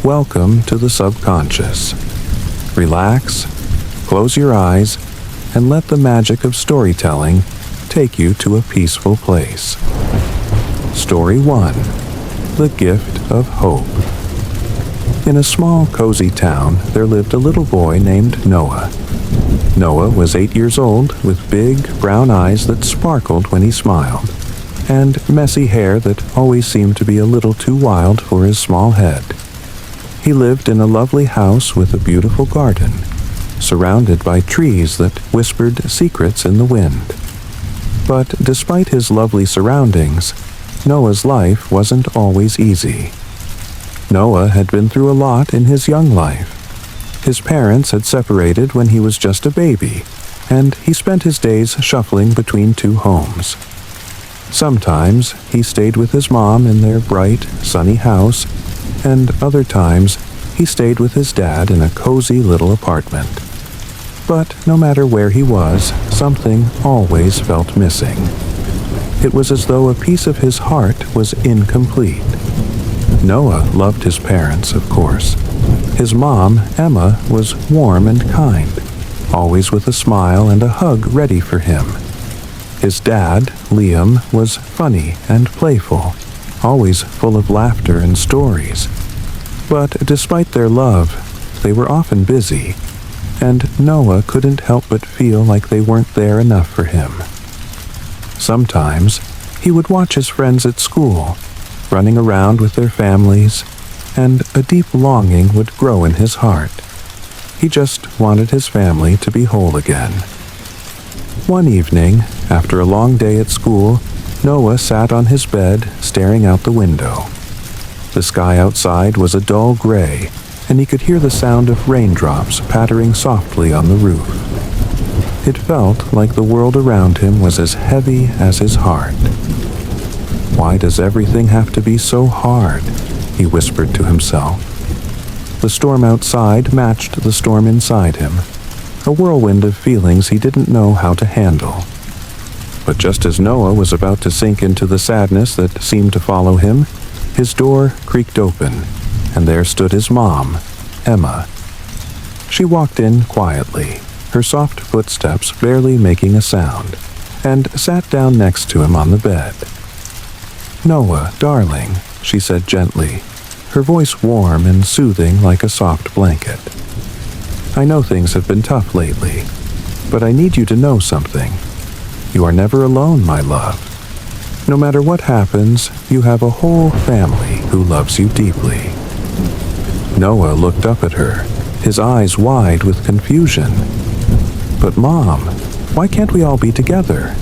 Welcome to the subconscious. Relax, close your eyes, and let the magic of storytelling take you to a peaceful place. Story 1. The Gift of Hope. In a small, cozy town, there lived a little boy named Noah. Noah was 8 years old, with big, brown eyes that sparkled when he smiled, and messy hair that always seemed to be a little too wild for his small head. He lived in a lovely house with a beautiful garden, surrounded by trees that whispered secrets in the wind. But despite his lovely surroundings, Noah's life wasn't always easy. Noah had been through a lot in his young life. His parents had separated when he was just a baby, and he spent his days shuffling between two homes. Sometimes he stayed with his mom in their bright, sunny house, and other times he stayed with his dad in a cozy little apartment. But no matter where he was, something always felt missing. It was as though a piece of his heart was incomplete. Noah loved his parents, of course. His mom, Emma, was warm and kind, always with a smile and a hug ready for him. His dad, Liam, was funny and playful, always full of laughter and stories. But despite their love, they were often busy, and Noah couldn't help but feel like they weren't there enough for him. Sometimes he would watch his friends at school, running around with their families, and a deep longing would grow in his heart. He just wanted his family to be whole again. One evening, after a long day at school, Noah sat on his bed, staring out the window. The sky outside was a dull gray, and he could hear the sound of raindrops pattering softly on the roof. It felt like the world around him was as heavy as his heart. "Why does everything have to be so hard?" he whispered to himself. The storm outside matched the storm inside him, a whirlwind of feelings he didn't know how to handle. But just as Noah was about to sink into the sadness that seemed to follow him, his door creaked open, and there stood his mom, Emma. She walked in quietly, her soft footsteps barely making a sound, and sat down next to him on the bed. "Noah, darling," she said gently, her voice warm and soothing like a soft blanket. "I know things have been tough lately, but I need you to know something. You are never alone, my love. No matter what happens, you have a whole family who loves you deeply." Noah looked up at her, his eyes wide with confusion. "But Mom, why can't we all be together?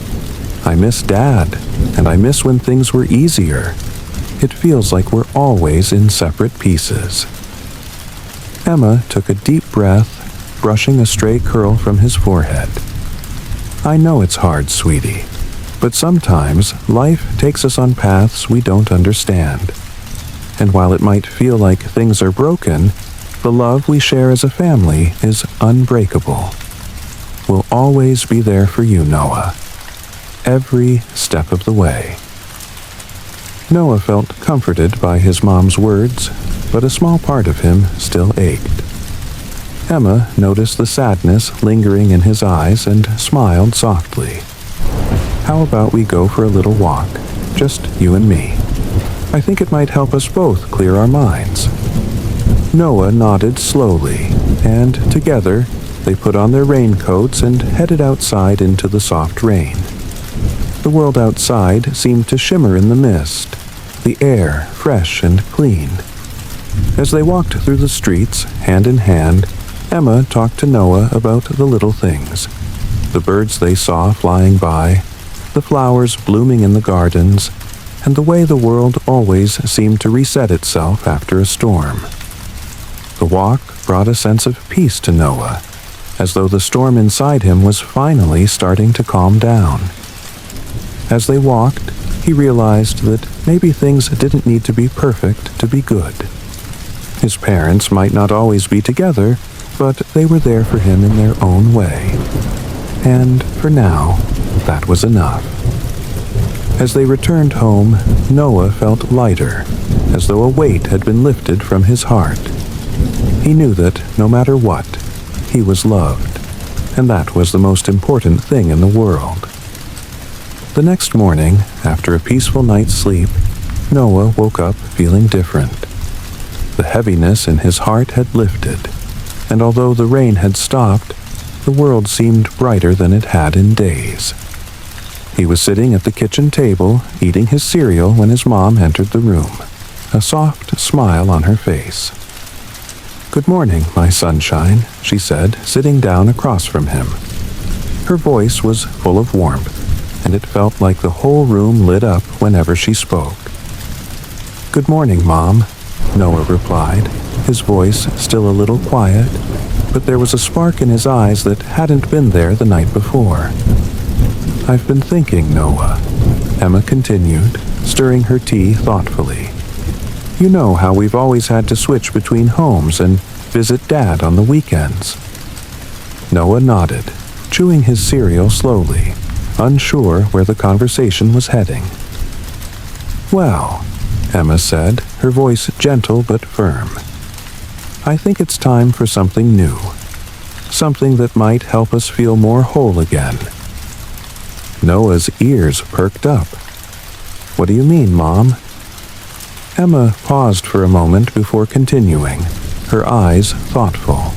I miss Dad, and I miss when things were easier. It feels like we're always in separate pieces." Emma took a deep breath, brushing a stray curl from his forehead. "I know it's hard, sweetie, but sometimes life takes us on paths we don't understand. And while it might feel like things are broken, the love we share as a family is unbreakable. We'll always be there for you, Noah, every step of the way." Noah felt comforted by his mom's words, but a small part of him still ached. Emma noticed the sadness lingering in his eyes and smiled softly. "How about we go for a little walk, just you and me? I think it might help us both clear our minds." Noah nodded slowly, and together they put on their raincoats and headed outside into the soft rain. The world outside seemed to shimmer in the mist, the air fresh and clean. As they walked through the streets, hand in hand, Emma talked to Noah about the little things, the birds they saw flying by, the flowers blooming in the gardens, and the way the world always seemed to reset itself after a storm. The walk brought a sense of peace to Noah, as though the storm inside him was finally starting to calm down. As they walked, he realized that maybe things didn't need to be perfect to be good. His parents might not always be together, but they were there for him in their own way. And for now, that was enough. As they returned home, Noah felt lighter, as though a weight had been lifted from his heart. He knew that, no matter what, he was loved, and that was the most important thing in the world. The next morning, after a peaceful night's sleep, Noah woke up feeling different. The heaviness in his heart had lifted, and although the rain had stopped, the world seemed brighter than it had in days. He was sitting at the kitchen table, eating his cereal when his mom entered the room, a soft smile on her face. "Good morning, my sunshine," she said, sitting down across from him. Her voice was full of warmth, and it felt like the whole room lit up whenever she spoke. "Good morning, Mom," Noah replied, his voice still a little quiet, but there was a spark in his eyes that hadn't been there the night before. "I've been thinking, Noah," Emma continued, stirring her tea thoughtfully. "You know how we've always had to switch between homes and visit Dad on the weekends." Noah nodded, chewing his cereal slowly, unsure where the conversation was heading. "Well," Emma said, her voice gentle but firm, "I think it's time for something new, something that might help us feel more whole again." Noah's ears perked up. "What do you mean, Mom?" Emma paused for a moment before continuing, her eyes thoughtful.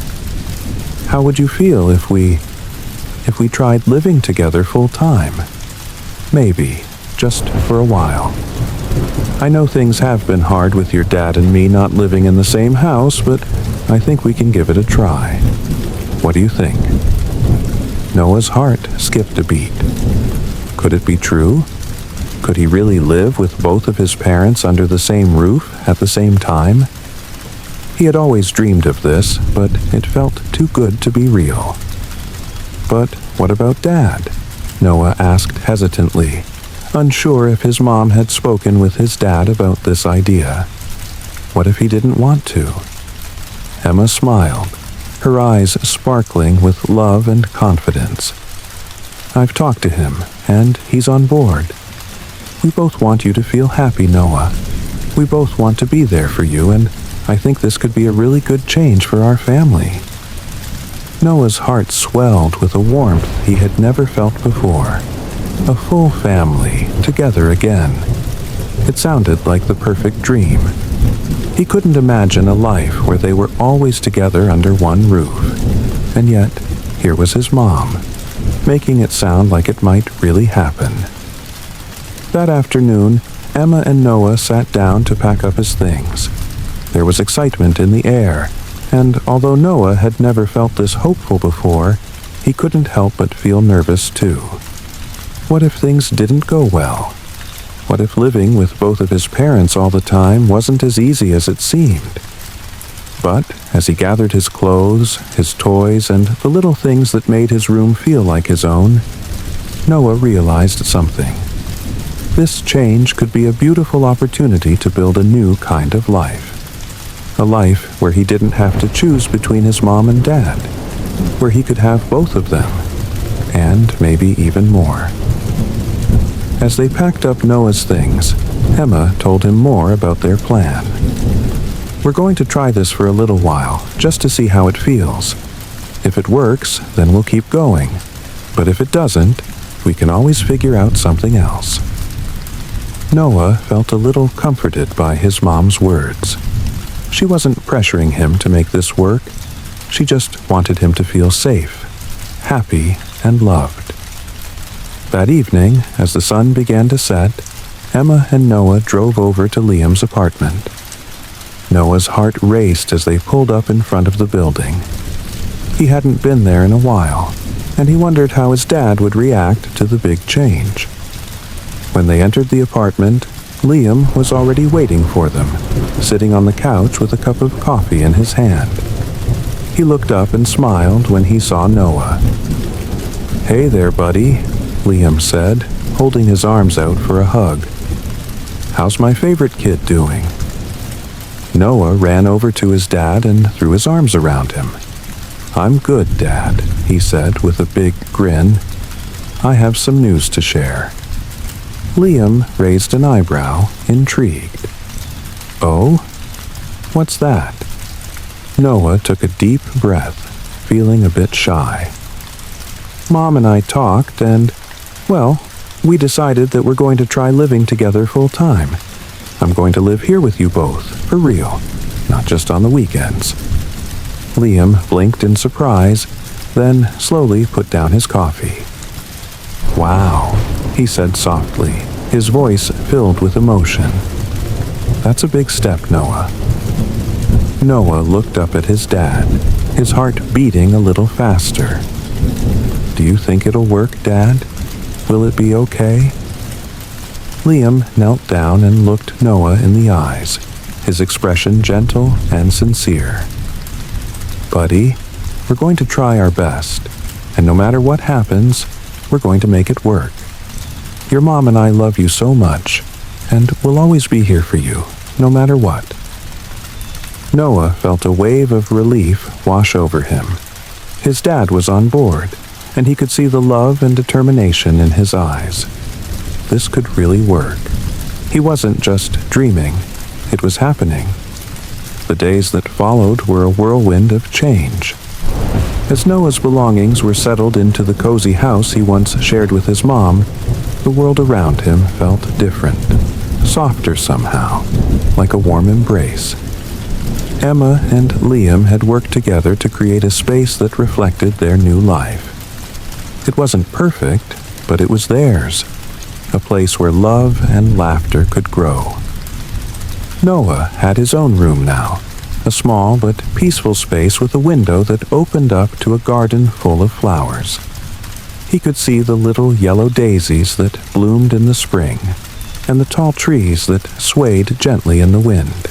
"How would you feel if we tried living together full time? Maybe, just for a while. I know things have been hard with your dad and me not living in the same house, but I think we can give it a try. What do you think?" Noah's heart skipped a beat. Could it be true? Could he really live with both of his parents under the same roof at the same time? He had always dreamed of this, but it felt too good to be real. "But what about Dad?" Noah asked hesitantly, unsure if his mom had spoken with his dad about this idea. What if he didn't want to? Emma smiled, her eyes sparkling with love and confidence. "I've talked to him, and he's on board. We both want you to feel happy, Noah. We both want to be there for you, and I think this could be a really good change for our family." Noah's heart swelled with a warmth he had never felt before. A full family, together again. It sounded like the perfect dream. He couldn't imagine a life where they were always together under one roof. And yet, here was his mom, making it sound like it might really happen. That afternoon, Emma and Noah sat down to pack up his things. There was excitement in the air, and although Noah had never felt this hopeful before, he couldn't help but feel nervous too. What if things didn't go well? What if living with both of his parents all the time wasn't as easy as it seemed? But as he gathered his clothes, his toys, and the little things that made his room feel like his own, Noah realized something. This change could be a beautiful opportunity to build a new kind of life. A life where he didn't have to choose between his mom and dad, where he could have both of them, and maybe even more. As they packed up Noah's things, Emma told him more about their plan. "We're going to try this for a little while, just to see how it feels. If it works, then we'll keep going. But if it doesn't, we can always figure out something else." Noah felt a little comforted by his mom's words. She wasn't pressuring him to make this work. She just wanted him to feel safe, happy, and loved. That evening, as the sun began to set, Emma and Noah drove over to Liam's apartment. Noah's heart raced as they pulled up in front of the building. He hadn't been there in a while, and he wondered how his dad would react to the big change. When they entered the apartment, Liam was already waiting for them, sitting on the couch with a cup of coffee in his hand. He looked up and smiled when he saw Noah. "Hey there, buddy," Liam said, holding his arms out for a hug. "How's my favorite kid doing?" Noah ran over to his dad and threw his arms around him. "I'm good, Dad," he said with a big grin. "I have some news to share." Liam raised an eyebrow, intrigued. "Oh? What's that?" Noah took a deep breath, feeling a bit shy. "Mom and I talked and, well, we decided that we're going to try living together full time. I'm going to live here with you both, for real, not just on the weekends." Liam blinked in surprise, then slowly put down his coffee. "Wow," he said softly, his voice filled with emotion. "That's a big step, Noah." Noah looked up at his dad, his heart beating a little faster. "Do you think it'll work, Dad? Will it be okay?" Liam knelt down and looked Noah in the eyes, his expression gentle and sincere. "Buddy, we're going to try our best, and no matter what happens, we're going to make it work. Your mom and I love you so much, and we'll always be here for you, no matter what." Noah felt a wave of relief wash over him. His dad was on board, and he could see the love and determination in his eyes. This could really work. He wasn't just dreaming, it was happening. The days that followed were a whirlwind of change. As Noah's belongings were settled into the cozy house he once shared with his mom, the world around him felt different, softer somehow, like a warm embrace. Emma and Liam had worked together to create a space that reflected their new life. It wasn't perfect, but it was theirs, a place where love and laughter could grow. Noah had his own room now, a small but peaceful space with a window that opened up to a garden full of flowers. He could see the little yellow daisies that bloomed in the spring, and the tall trees that swayed gently in the wind.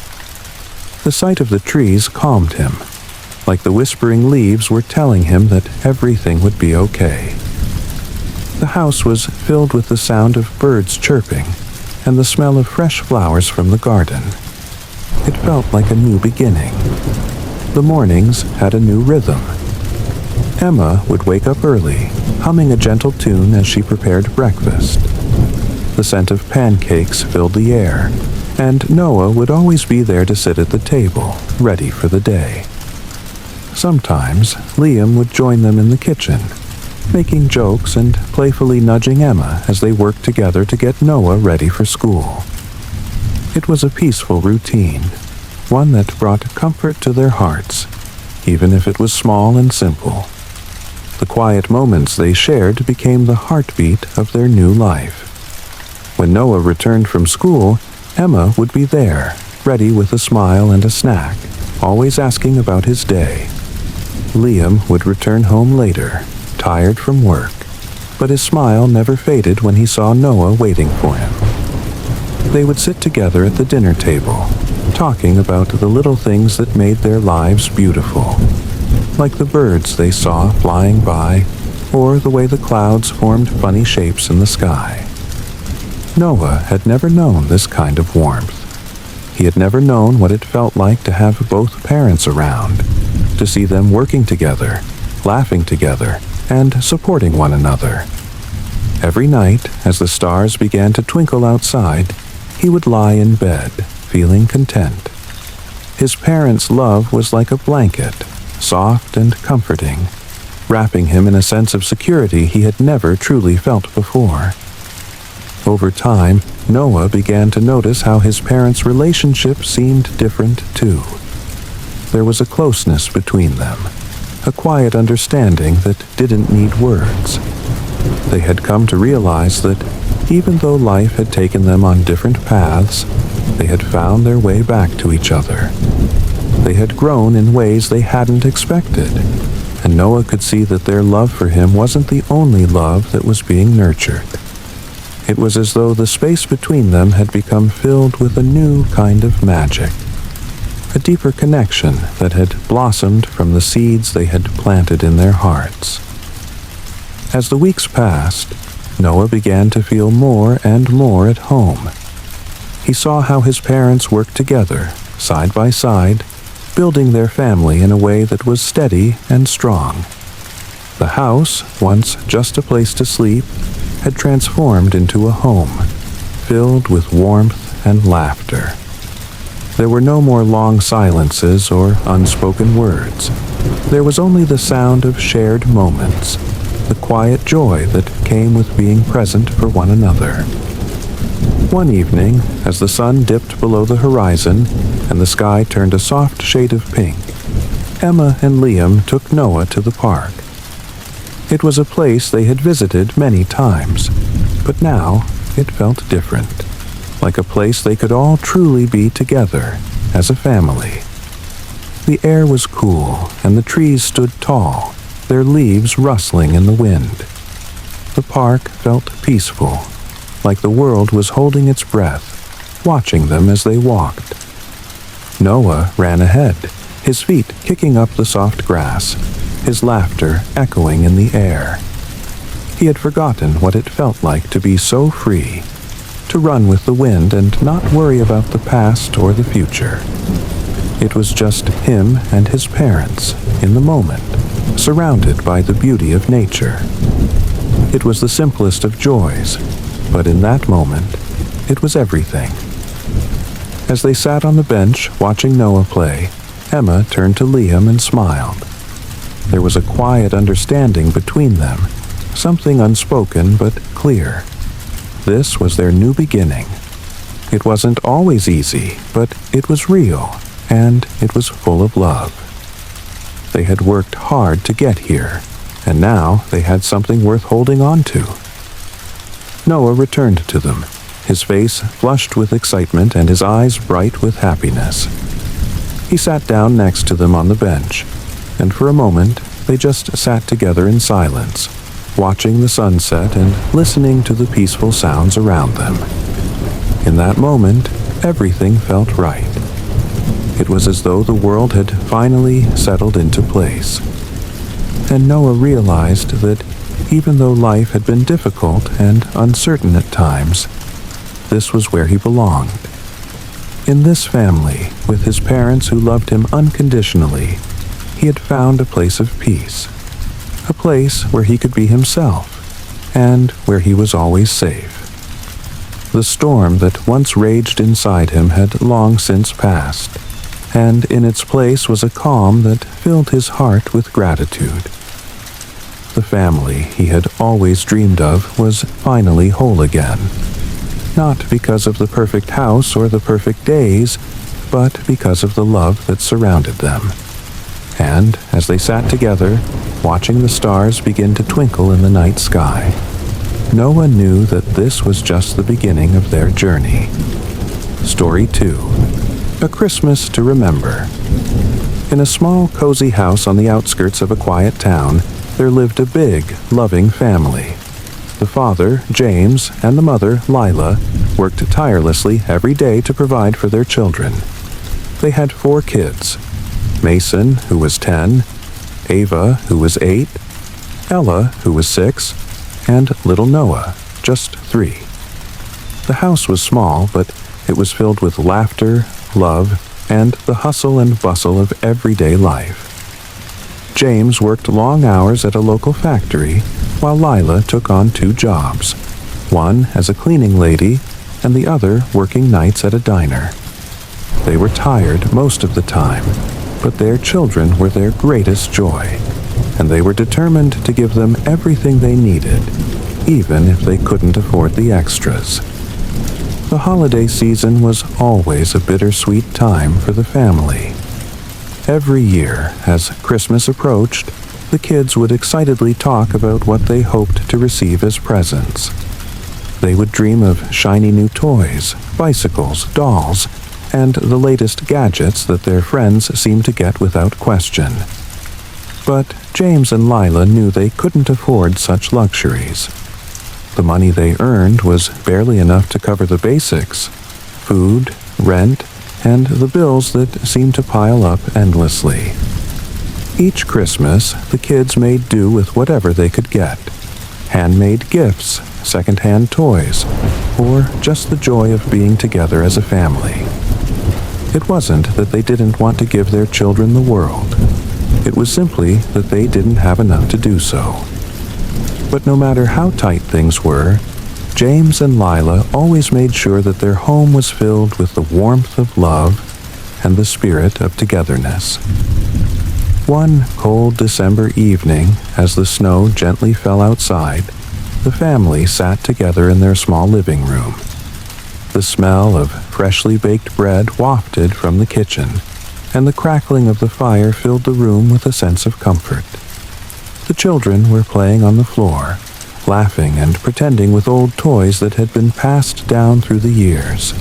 The sight of the trees calmed him, like the whispering leaves were telling him that everything would be okay. The house was filled with the sound of birds chirping and the smell of fresh flowers from the garden. It felt like a new beginning. The mornings had a new rhythm. Emma would wake up early, humming a gentle tune as she prepared breakfast. The scent of pancakes filled the air, and Noah would always be there to sit at the table, ready for the day. Sometimes Liam would join them in the kitchen, making jokes and playfully nudging Emma as they worked together to get Noah ready for school. It was a peaceful routine, one that brought comfort to their hearts, even if it was small and simple. The quiet moments they shared became the heartbeat of their new life. When Noah returned from school, Emma would be there, ready with a smile and a snack, always asking about his day. Liam would return home later, tired from work, but his smile never faded when he saw Noah waiting for him. They would sit together at the dinner table, talking about the little things that made their lives beautiful, like the birds they saw flying by, or the way the clouds formed funny shapes in the sky. Noah had never known this kind of warmth. He had never known what it felt like to have both parents around, to see them working together, laughing together, and supporting one another. Every night, as the stars began to twinkle outside, he would lie in bed, feeling content. His parents' love was like a blanket, soft and comforting, wrapping him in a sense of security he had never truly felt before. Over time, Noah began to notice how his parents' relationship seemed different too. There was a closeness between them, a quiet understanding that didn't need words. They had come to realize that even though life had taken them on different paths, they had found their way back to each other. They had grown in ways they hadn't expected, and Noah could see that their love for him wasn't the only love that was being nurtured. It was as though the space between them had become filled with a new kind of magic, a deeper connection that had blossomed from the seeds they had planted in their hearts. As the weeks passed, Noah began to feel more and more at home. He saw how his parents worked together, side by side, building their family in a way that was steady and strong. The house, once just a place to sleep, had transformed into a home, filled with warmth and laughter. There were no more long silences or unspoken words. There was only the sound of shared moments, the quiet joy that came with being present for one another. One evening, as the sun dipped below the horizon and the sky turned a soft shade of pink, Emma and Liam took Noah to the park. It was a place they had visited many times, but now it felt different, like a place they could all truly be together as a family. The air was cool and the trees stood tall, their leaves rustling in the wind. The park felt peaceful, like the world was holding its breath, watching them as they walked. Noah ran ahead, his feet kicking up the soft grass, his laughter echoing in the air. He had forgotten what it felt like to be so free, to run with the wind and not worry about the past or the future. It was just him and his parents in the moment, surrounded by the beauty of nature. It was the simplest of joys, but in that moment, it was everything. As they sat on the bench watching Noah play, Emma turned to Liam and smiled. There was a quiet understanding between them, something unspoken but clear. This was their new beginning. It wasn't always easy, but it was real, and it was full of love. They had worked hard to get here, and now they had something worth holding on to. Noah returned to them, his face flushed with excitement and his eyes bright with happiness. He sat down next to them on the bench, and for a moment they just sat together in silence, watching the sunset and listening to the peaceful sounds around them. In that moment, everything felt right. It was as though the world had finally settled into place. And Noah realized that even though life had been difficult and uncertain at times, this was where he belonged. In this family, with his parents who loved him unconditionally, he had found a place of peace, a place where he could be himself, and where he was always safe. The storm that once raged inside him had long since passed, and in its place was a calm that filled his heart with gratitude. The family he had always dreamed of was finally whole again, not because of the perfect house or the perfect days, but because of the love that surrounded them. And as they sat together, watching the stars begin to twinkle in the night sky, Noah knew that this was just the beginning of their journey. Story 2. A Christmas to Remember. In a small, cozy house on the outskirts of a quiet town, there lived a big, loving family. The father, James, and the mother, Lila, worked tirelessly every day to provide for their children. They had 4 kids: Mason, who was 10, Ava, who was 8, Ella, who was 6, and little Noah, just 3. The house was small, but it was filled with laughter, love, and the hustle and bustle of everyday life. James worked long hours at a local factory, while Lila took on 2 jobs, one as a cleaning lady and the other working nights at a diner. They were tired most of the time, but their children were their greatest joy, and they were determined to give them everything they needed, even if they couldn't afford the extras. The holiday season was always a bittersweet time for the family. Every year, as Christmas approached, the kids would excitedly talk about what they hoped to receive as presents. They would dream of shiny new toys, bicycles, dolls, and the latest gadgets that their friends seemed to get without question. But James and Lila knew they couldn't afford such luxuries. The money they earned was barely enough to cover the basics: food, rent, and the bills that seemed to pile up endlessly. Each Christmas, the kids made do with whatever they could get: handmade gifts, second-hand toys, or just the joy of being together as a family. It wasn't that they didn't want to give their children the world. It was simply that they didn't have enough to do so. But no matter how tight things were, James and Lila always made sure that their home was filled with the warmth of love and the spirit of togetherness. One cold December evening, as the snow gently fell outside, the family sat together in their small living room. The smell of freshly baked bread wafted from the kitchen, and the crackling of the fire filled the room with a sense of comfort. The children were playing on the floor, laughing and pretending with old toys that had been passed down through the years.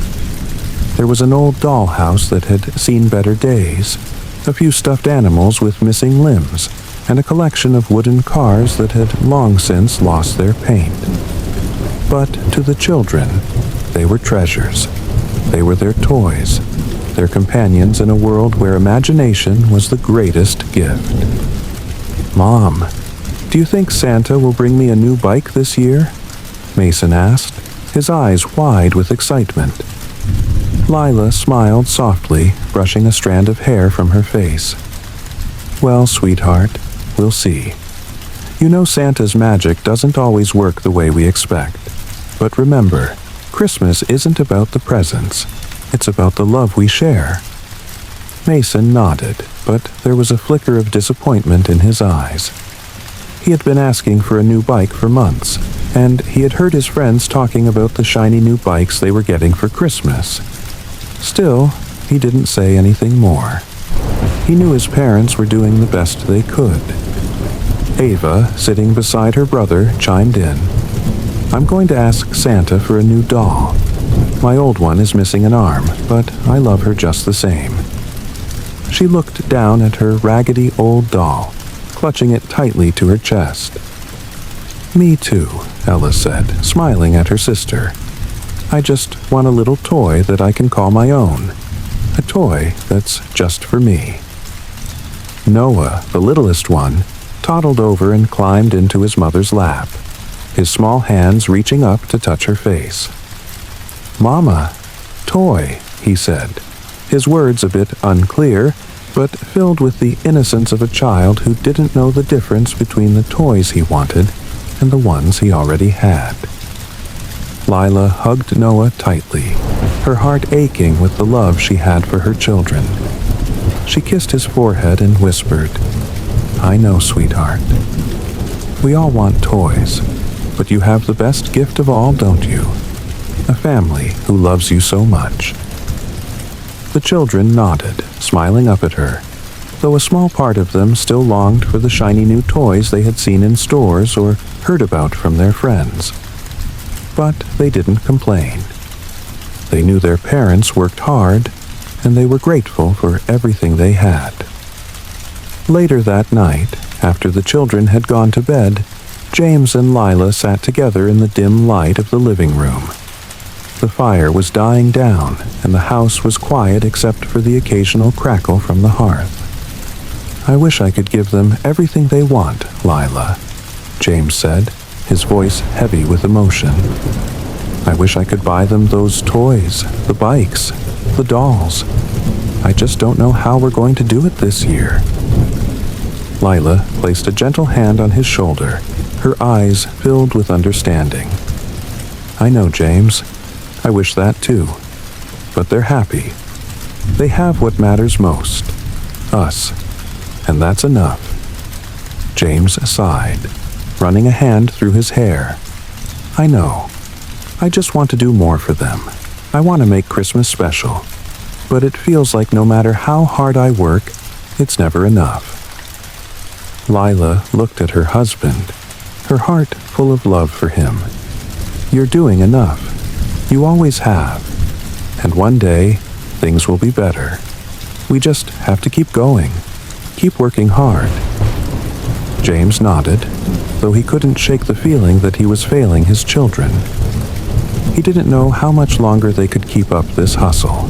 There was an old dollhouse that had seen better days, a few stuffed animals with missing limbs, and a collection of wooden cars that had long since lost their paint. But to the children, they were treasures. They were their toys, their companions in a world where imagination was the greatest gift. "Mom, do you think Santa will bring me a new bike this year?" Mason asked, his eyes wide with excitement. Lila smiled softly, brushing a strand of hair from her face. "Well, sweetheart, we'll see. You know Santa's magic doesn't always work the way we expect. But remember, Christmas isn't about the presents. It's about the love we share." Mason nodded, but there was a flicker of disappointment in his eyes. He had been asking for a new bike for months, and he had heard his friends talking about the shiny new bikes they were getting for Christmas. Still, he didn't say anything more. He knew his parents were doing the best they could. Ava, sitting beside her brother, chimed in. "I'm going to ask Santa for a new doll. My old one is missing an arm, but I love her just the same." She looked down at her raggedy old doll, clutching it tightly to her chest. "Me too," Ella said, smiling at her sister. "I just want a little toy that I can call my own. A toy that's just for me." Noah, the littlest one, toddled over and climbed into his mother's lap, his small hands reaching up to touch her face. "Mama, toy," he said, his words a bit unclear, but filled with the innocence of a child who didn't know the difference between the toys he wanted and the ones he already had. Lila hugged Noah tightly, her heart aching with the love she had for her children. She kissed his forehead and whispered, "I know, sweetheart. We all want toys, but you have the best gift of all, don't you? A family who loves you so much." The children nodded, smiling up at her, though a small part of them still longed for the shiny new toys they had seen in stores or heard about from their friends. But they didn't complain. They knew their parents worked hard, and they were grateful for everything they had. Later that night, after the children had gone to bed, James and Lila sat together in the dim light of the living room. The fire was dying down, and the house was quiet except for the occasional crackle from the hearth. "I wish I could give them everything they want, Lila," James said, his voice heavy with emotion. "I wish I could buy them those toys, the bikes, the dolls. I just don't know how we're going to do it this year." Lila placed a gentle hand on his shoulder, her eyes filled with understanding. "I know, James. I wish that too. But they're happy. They have what matters most. Us. And that's enough." James sighed, running a hand through his hair. "I know. I just want to do more for them. I want to make Christmas special. But it feels like no matter how hard I work, it's never enough." Lila looked at her husband, her heart full of love for him. "You're doing enough. You always have. And one day, things will be better. We just have to keep going. Keep working hard." James nodded, though he couldn't shake the feeling that he was failing his children. He didn't know how much longer they could keep up this hustle.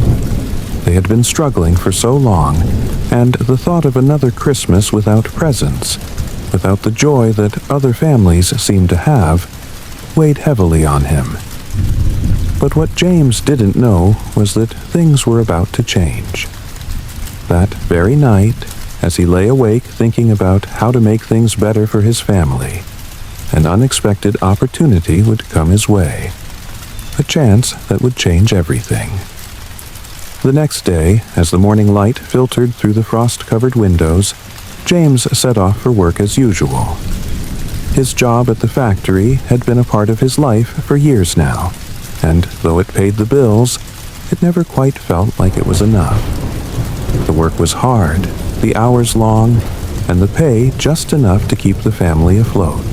They had been struggling for so long, and the thought of another Christmas without presents, without the joy that other families seemed to have, weighed heavily on him. But what James didn't know was that things were about to change. That very night, as he lay awake thinking about how to make things better for his family, an unexpected opportunity would come his way. A chance that would change everything. The next day, as the morning light filtered through the frost-covered windows, James set off for work as usual. His job at the factory had been a part of his life for years now, and though it paid the bills, it never quite felt like it was enough. The work was hard, the hours long, and the pay just enough to keep the family afloat.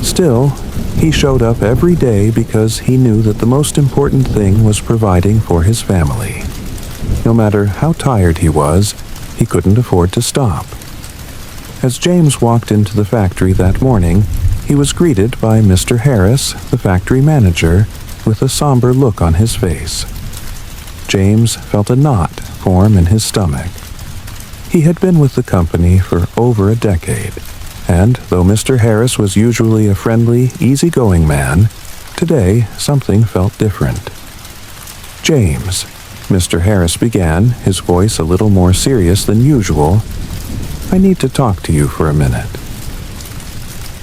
Still, he showed up every day because he knew that the most important thing was providing for his family. No matter how tired he was, he couldn't afford to stop. As James walked into the factory that morning, he was greeted by Mr. Harris, the factory manager, with a somber look on his face. James felt a knot form in his stomach. He had been with the company for over a decade, and though Mr. Harris was usually a friendly, easygoing man, today something felt different. "James," Mr. Harris began, his voice a little more serious than usual, "I need to talk to you for a minute."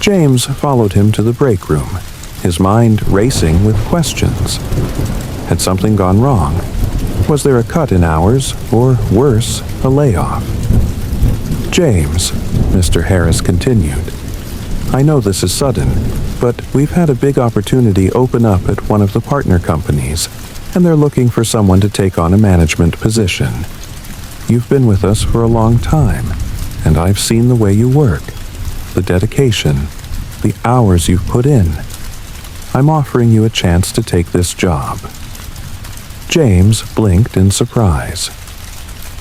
James followed him to the break room, his mind racing with questions. Had something gone wrong? Was there a cut in hours, or worse, a layoff? "James," Mr. Harris continued, "I know this is sudden, but we've had a big opportunity open up at one of the partner companies, and they're looking for someone to take on a management position. You've been with us for a long time, and I've seen the way you work, the dedication, the hours you've put in. I'm offering you a chance to take this job." James blinked in surprise.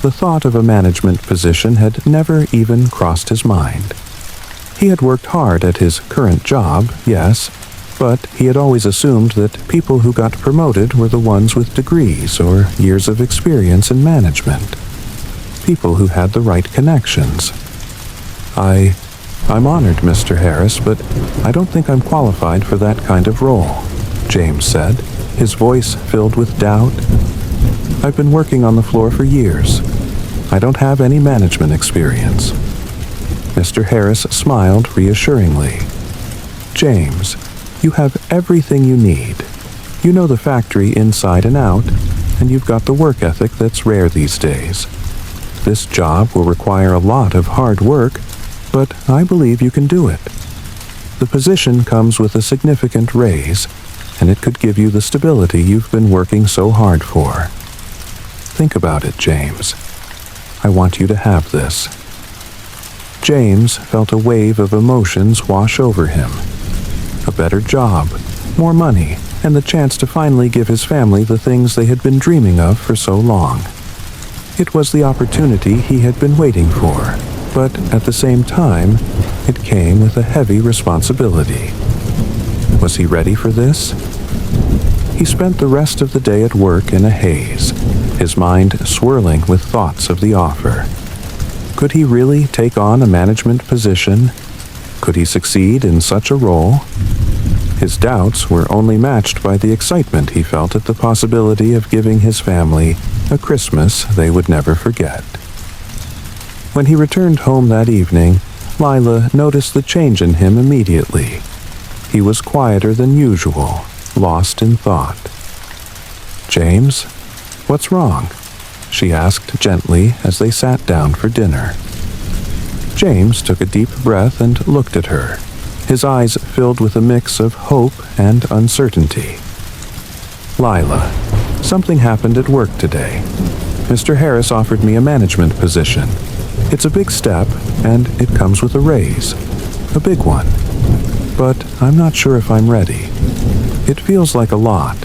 The thought of a management position had never even crossed his mind. He had worked hard at his current job, yes, but he had always assumed that people who got promoted were the ones with degrees or years of experience in management. People who had the right connections. I'm honored, Mr. Harris, but I don't think I'm qualified for that kind of role," James said, his voice filled with doubt. "I've been working on the floor for years. I don't have any management experience." Mr. Harris smiled reassuringly. "James, you have everything you need. You know the factory inside and out, and you've got the work ethic that's rare these days. This job will require a lot of hard work, but I believe you can do it. The position comes with a significant raise, and it could give you the stability you've been working so hard for. Think about it, James. I want you to have this." James felt a wave of emotions wash over him. A better job, more money, and the chance to finally give his family the things they had been dreaming of for so long. It was the opportunity he had been waiting for, but at the same time, it came with a heavy responsibility. Was he ready for this? He spent the rest of the day at work in a haze, his mind swirling with thoughts of the offer. Could he really take on a management position? Could he succeed in such a role? His doubts were only matched by the excitement he felt at the possibility of giving his family a Christmas they would never forget. When he returned home that evening, Lila noticed the change in him immediately. He was quieter than usual, lost in thought. "James, what's wrong?" she asked gently as they sat down for dinner. James took a deep breath and looked at her, his eyes filled with a mix of hope and uncertainty. "Lila, something happened at work today. Mr. Harris offered me a management position. It's a big step, and it comes with a raise. A big one. But I'm not sure if I'm ready. It feels like a lot,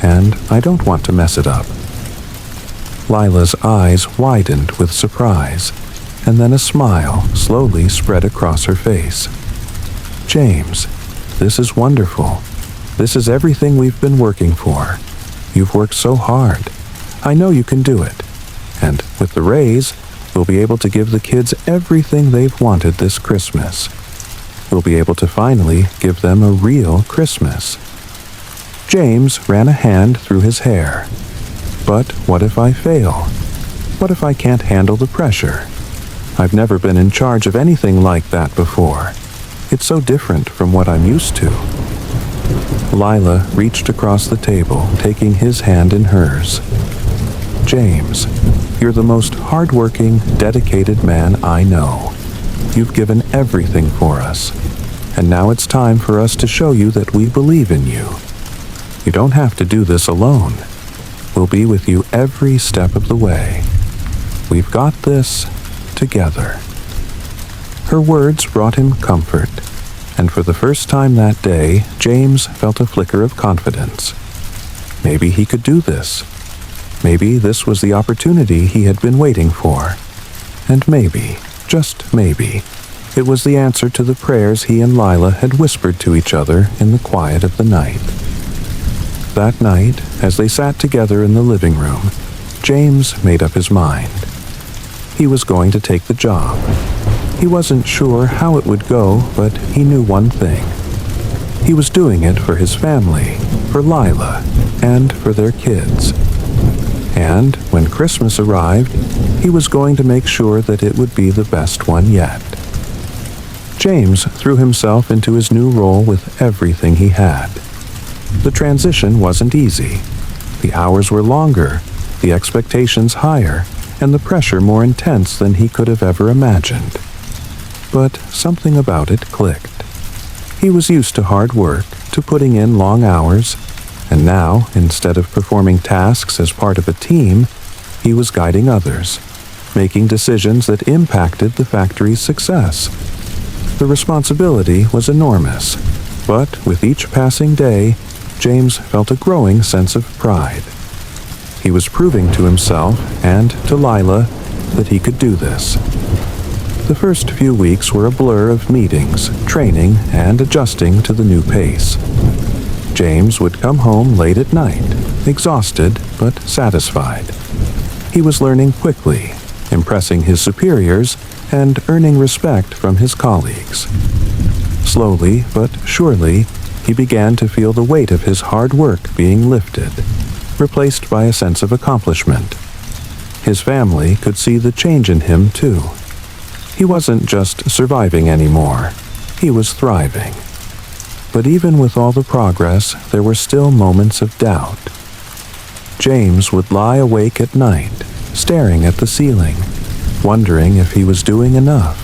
and I don't want to mess it up." Lila's eyes widened with surprise, and then a smile slowly spread across her face. "James, this is wonderful. This is everything we've been working for. You've worked so hard. I know you can do it. And with the raise, we'll be able to give the kids everything they've wanted this Christmas. We'll be able to finally give them a real Christmas." James ran a hand through his hair. "But what if I fail? What if I can't handle the pressure? I've never been in charge of anything like that before. It's so different from what I'm used to." Lila reached across the table, taking his hand in hers. "James, you're the most hardworking, dedicated man I know. You've given everything for us, and now it's time for us to show you that we believe in you. You don't have to do this alone. We'll be with you every step of the way. We've got this together." Her words brought him comfort, and for the first time that day, James felt a flicker of confidence. Maybe he could do this. Maybe this was the opportunity he had been waiting for. And maybe, just maybe, it was the answer to the prayers he and Lila had whispered to each other in the quiet of the night. That night, as they sat together in the living room, James made up his mind. He was going to take the job. He wasn't sure how it would go, but he knew one thing. He was doing it for his family, for Lila, and for their kids. And when Christmas arrived, he was going to make sure that it would be the best one yet. James threw himself into his new role with everything he had. The transition wasn't easy. The hours were longer, the expectations higher, and the pressure more intense than he could have ever imagined. But something about it clicked. He was used to hard work, to putting in long hours, and now, instead of performing tasks as part of a team, he was guiding others, making decisions that impacted the factory's success. The responsibility was enormous, but with each passing day, James felt a growing sense of pride. He was proving to himself and to Lila that he could do this. The first few weeks were a blur of meetings, training, and adjusting to the new pace. James would come home late at night, exhausted but satisfied. He was learning quickly, impressing his superiors, and earning respect from his colleagues. Slowly but surely, he began to feel the weight of his hard work being lifted, replaced by a sense of accomplishment. His family could see the change in him, too. He wasn't just surviving anymore. He was thriving. But even with all the progress, there were still moments of doubt. James would lie awake at night, staring at the ceiling, wondering if he was doing enough.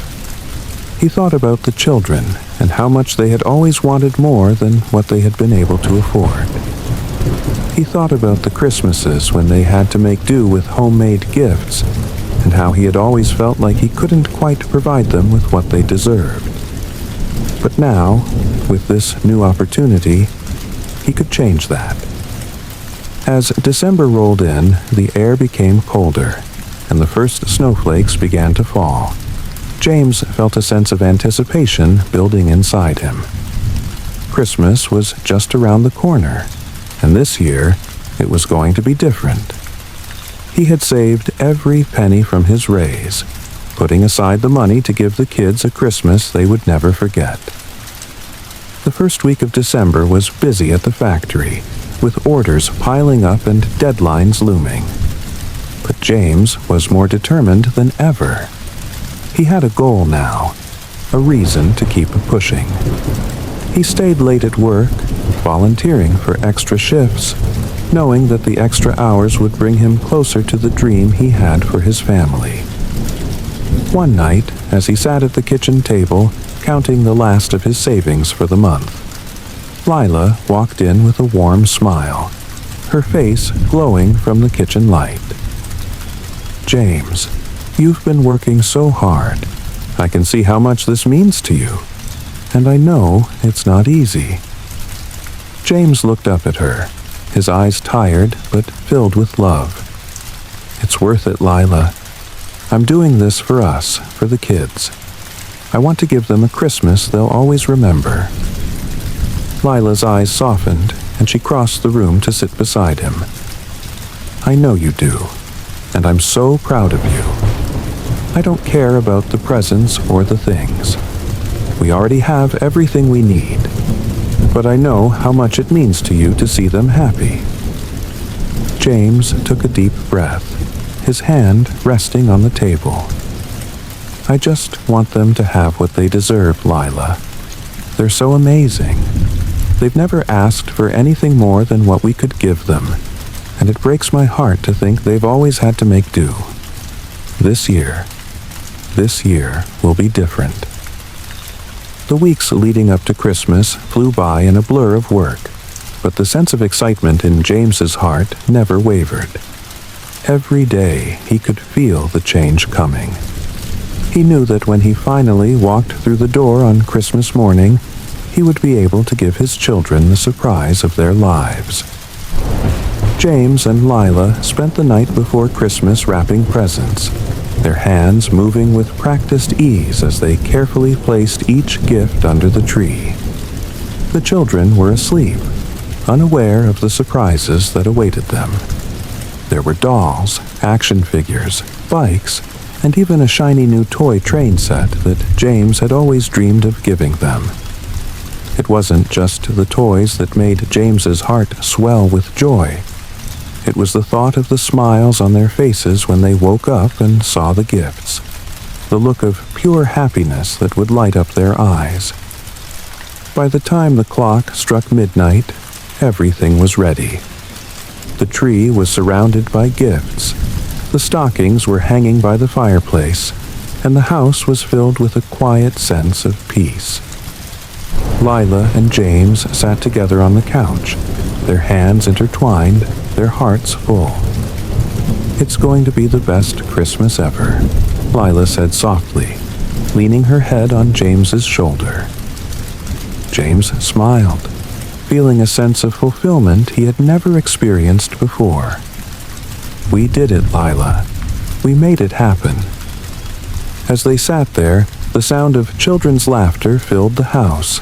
He thought about the children and how much they had always wanted more than what they had been able to afford. He thought about the Christmases when they had to make do with homemade gifts, and how he had always felt like he couldn't quite provide them with what they deserved. But now, with this new opportunity, he could change that. As December rolled in, the air became colder, and the first snowflakes began to fall. James felt a sense of anticipation building inside him. Christmas was just around the corner, and this year, it was going to be different. He had saved every penny from his raise, putting aside the money to give the kids a Christmas they would never forget. The first week of December was busy at the factory, with orders piling up and deadlines looming. But James was more determined than ever. He had a goal now, a reason to keep pushing. He stayed late at work, volunteering for extra shifts, knowing that the extra hours would bring him closer to the dream he had for his family. One night, as he sat at the kitchen table, counting the last of his savings for the month, Lila walked in with a warm smile, her face glowing from the kitchen light. "James, you've been working so hard. I can see how much this means to you, and I know it's not easy." James looked up at her, his eyes tired but filled with love. "It's worth it, Lila. I'm doing this for us, for the kids. I want to give them a Christmas they'll always remember." Lila's eyes softened, and she crossed the room to sit beside him. "I know you do, and I'm so proud of you. I don't care about the presents or the things. We already have everything we need, but I know how much it means to you to see them happy." James took a deep breath, his hand resting on the table. "I just want them to have what they deserve, Lila. They're so amazing. They've never asked for anything more than what we could give them, and it breaks my heart to think they've always had to make do. This year will be different." The weeks leading up to Christmas flew by in a blur of work, but the sense of excitement in James's heart never wavered. Every day he could feel the change coming. He knew that when he finally walked through the door on Christmas morning, he would be able to give his children the surprise of their lives. James and Lila spent the night before Christmas wrapping presents, their hands moving with practiced ease as they carefully placed each gift under the tree. The children were asleep, unaware of the surprises that awaited them. There were dolls, action figures, bikes, and even a shiny new toy train set that James had always dreamed of giving them. It wasn't just the toys that made James's heart swell with joy. It was the thought of the smiles on their faces when they woke up and saw the gifts, the look of pure happiness that would light up their eyes. By the time the clock struck midnight, everything was ready. The tree was surrounded by gifts, the stockings were hanging by the fireplace, and the house was filled with a quiet sense of peace. Lila and James sat together on the couch, their hands intertwined, their hearts full. "It's going to be the best Christmas ever," Lila said softly, leaning her head on James's shoulder. James smiled, feeling a sense of fulfillment he had never experienced before. "We did it, Lila. We made it happen." As they sat there, the sound of children's laughter filled the house.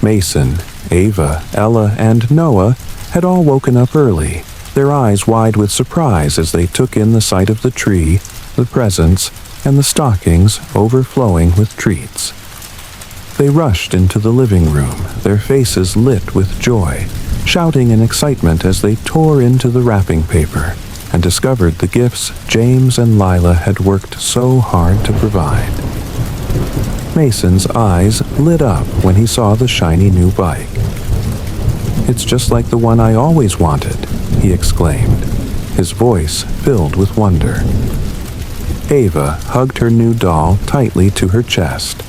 Mason, Ava, Ella, and Noah had all woken up early, their eyes wide with surprise as they took in the sight of the tree, the presents, and the stockings overflowing with treats. They rushed into the living room, their faces lit with joy, shouting in excitement as they tore into the wrapping paper and discovered the gifts James and Lila had worked so hard to provide. Mason's eyes lit up when he saw the shiny new bike. "It's just like the one I always wanted," he exclaimed, his voice filled with wonder. Ava hugged her new doll tightly to her chest,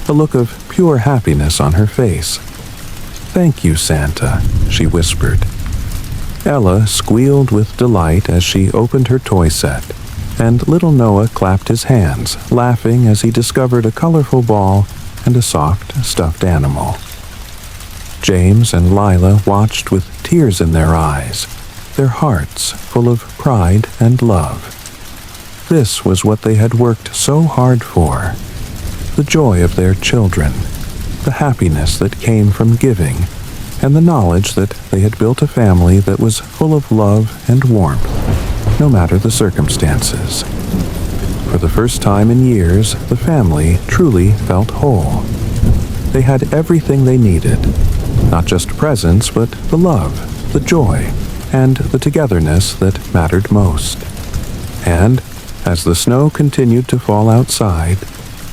a look of pure happiness on her face. "Thank you, Santa," she whispered. Ella squealed with delight as she opened her toy set, and little Noah clapped his hands, laughing as he discovered a colorful ball and a soft, stuffed animal. James and Lila watched with tears in their eyes, their hearts full of pride and love. This was what they had worked so hard for, the joy of their children, the happiness that came from giving, and the knowledge that they had built a family that was full of love and warmth, no matter the circumstances. For the first time in years, the family truly felt whole. They had everything they needed, not just presents, but the love, the joy, and the togetherness that mattered most. And, as the snow continued to fall outside,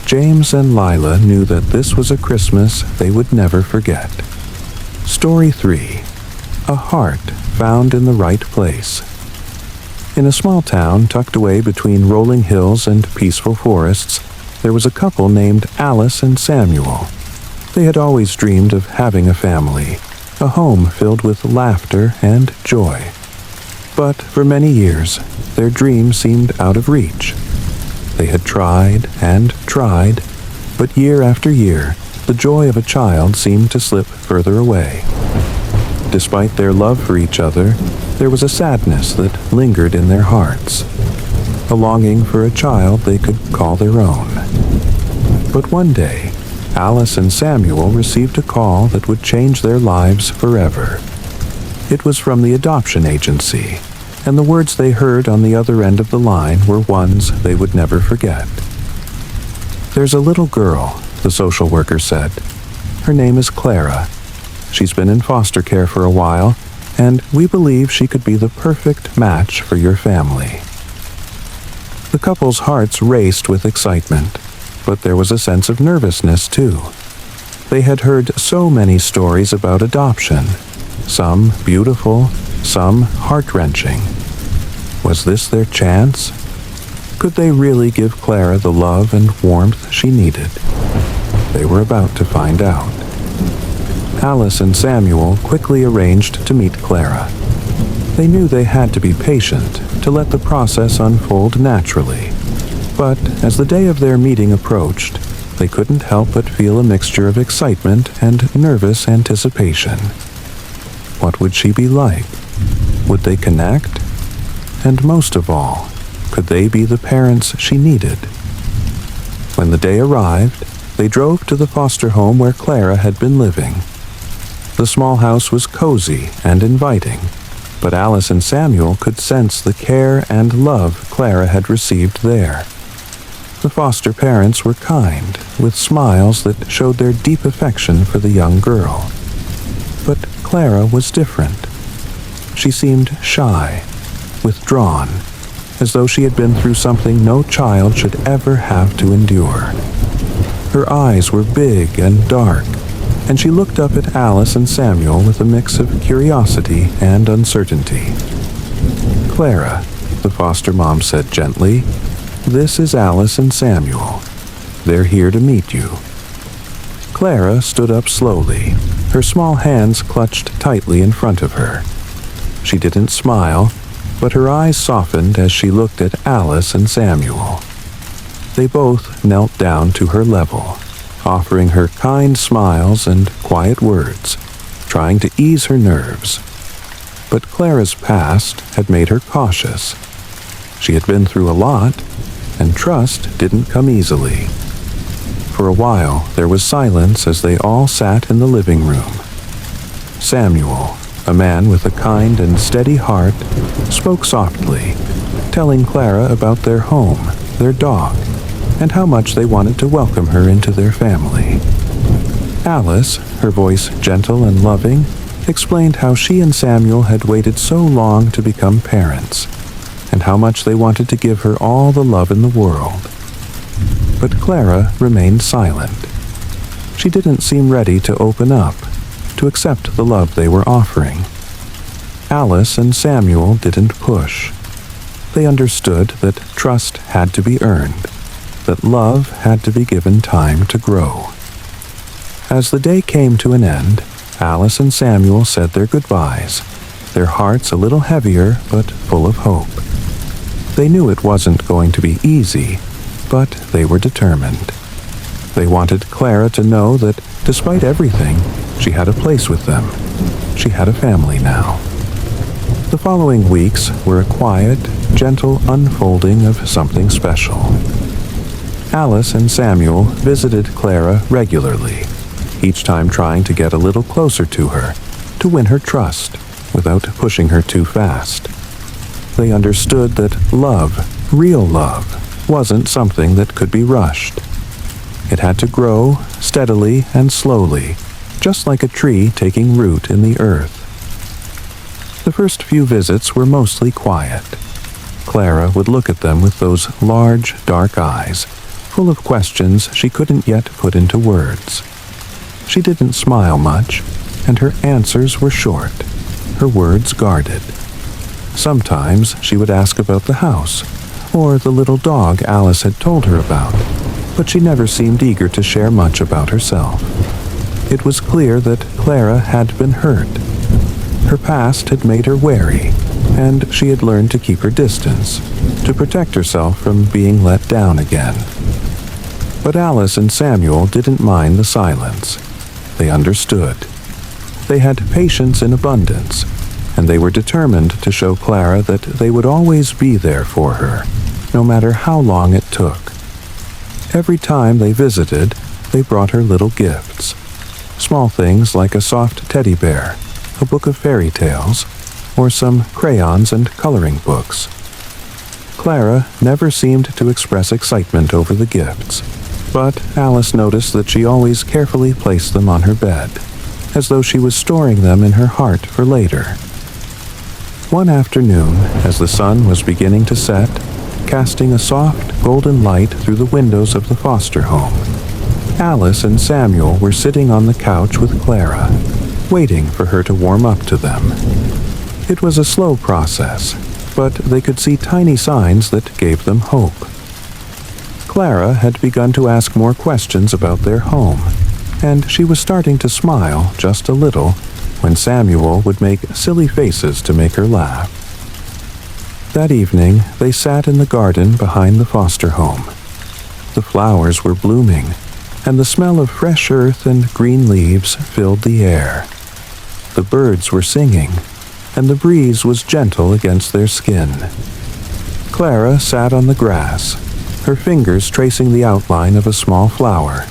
James and Lila knew that this was a Christmas they would never forget. Story 3. A Heart Found in the Right Place. In a small town tucked away between rolling hills and peaceful forests, there was a couple named Alice and Samuel. They had always dreamed of having a family, a home filled with laughter and joy. But for many years, their dream seemed out of reach. They had tried and tried, but year after year, the joy of a child seemed to slip further away. Despite their love for each other, there was a sadness that lingered in their hearts, a longing for a child they could call their own. But one day, Alice and Samuel received a call that would change their lives forever. It was from the adoption agency, and the words they heard on the other end of the line were ones they would never forget. "There's a little girl," the social worker said. "Her name is Clara. She's been in foster care for a while, and we believe she could be the perfect match for your family." The couple's hearts raced with excitement, but there was a sense of nervousness too. They had heard so many stories about adoption, some beautiful, some heart-wrenching. Was this their chance? Could they really give Clara the love and warmth she needed? They were about to find out. Alice and Samuel quickly arranged to meet Clara. They knew they had to be patient to let the process unfold naturally. But as the day of their meeting approached, they couldn't help but feel a mixture of excitement and nervous anticipation. What would she be like? Would they connect? And most of all, could they be the parents she needed? When the day arrived, they drove to the foster home where Clara had been living. The small house was cozy and inviting, but Alice and Samuel could sense the care and love Clara had received there. The foster parents were kind, with smiles that showed their deep affection for the young girl. But Clara was different. She seemed shy, withdrawn, as though she had been through something no child should ever have to endure. Her eyes were big and dark, and she looked up at Alice and Samuel with a mix of curiosity and uncertainty. "Clara," the foster mom said gently, "this is Alice and Samuel. They're here to meet you." Clara stood up slowly, her small hands clutched tightly in front of her. She didn't smile, but her eyes softened as she looked at Alice and Samuel. They both knelt down to her level, offering her kind smiles and quiet words, trying to ease her nerves. But Clara's past had made her cautious. She had been through a lot, and trust didn't come easily. For a while, there was silence as they all sat in the living room. Samuel, a man with a kind and steady heart, spoke softly, telling Clara about their home, their dog, and how much they wanted to welcome her into their family. Alice, her voice gentle and loving, explained how she and Samuel had waited so long to become parents, and how much they wanted to give her all the love in the world. But Clara remained silent. She didn't seem ready to open up, to accept the love they were offering. Alice and Samuel didn't push. They understood that trust had to be earned, that love had to be given time to grow. As the day came to an end, Alice and Samuel said their goodbyes, their hearts a little heavier but full of hope. They knew it wasn't going to be easy, but they were determined. They wanted Clara to know that, despite everything, she had a place with them. She had a family now. The following weeks were a quiet, gentle unfolding of something special. Alice and Samuel visited Clara regularly, each time trying to get a little closer to her, to win her trust, without pushing her too fast. They understood that love, real love, wasn't something that could be rushed. It had to grow steadily and slowly, just like a tree taking root in the earth. The first few visits were mostly quiet. Clara would look at them with those large, dark eyes, full of questions she couldn't yet put into words. She didn't smile much, and her answers were short, her words guarded. Sometimes she would ask about the house, or the little dog Alice had told her about, but she never seemed eager to share much about herself. It was clear that Clara had been hurt. Her past had made her wary, and she had learned to keep her distance, to protect herself from being let down again. But Alice and Samuel didn't mind the silence. They understood. They had patience in abundance, and they were determined to show Clara that they would always be there for her, no matter how long it took. Every time they visited, they brought her little gifts. Small things like a soft teddy bear, a book of fairy tales, or some crayons and coloring books. Clara never seemed to express excitement over the gifts, but Alice noticed that she always carefully placed them on her bed, as though she was storing them in her heart for later. One afternoon, as the sun was beginning to set, casting a soft golden light through the windows of the foster home, Alice and Samuel were sitting on the couch with Clara, waiting for her to warm up to them. It was a slow process, but they could see tiny signs that gave them hope. Clara had begun to ask more questions about their home, and she was starting to smile just a little when Samuel would make silly faces to make her laugh. That evening, they sat in the garden behind the foster home. The flowers were blooming, and the smell of fresh earth and green leaves filled the air. The birds were singing, and the breeze was gentle against their skin. Clara sat on the grass, her fingers tracing the outline of a small flower.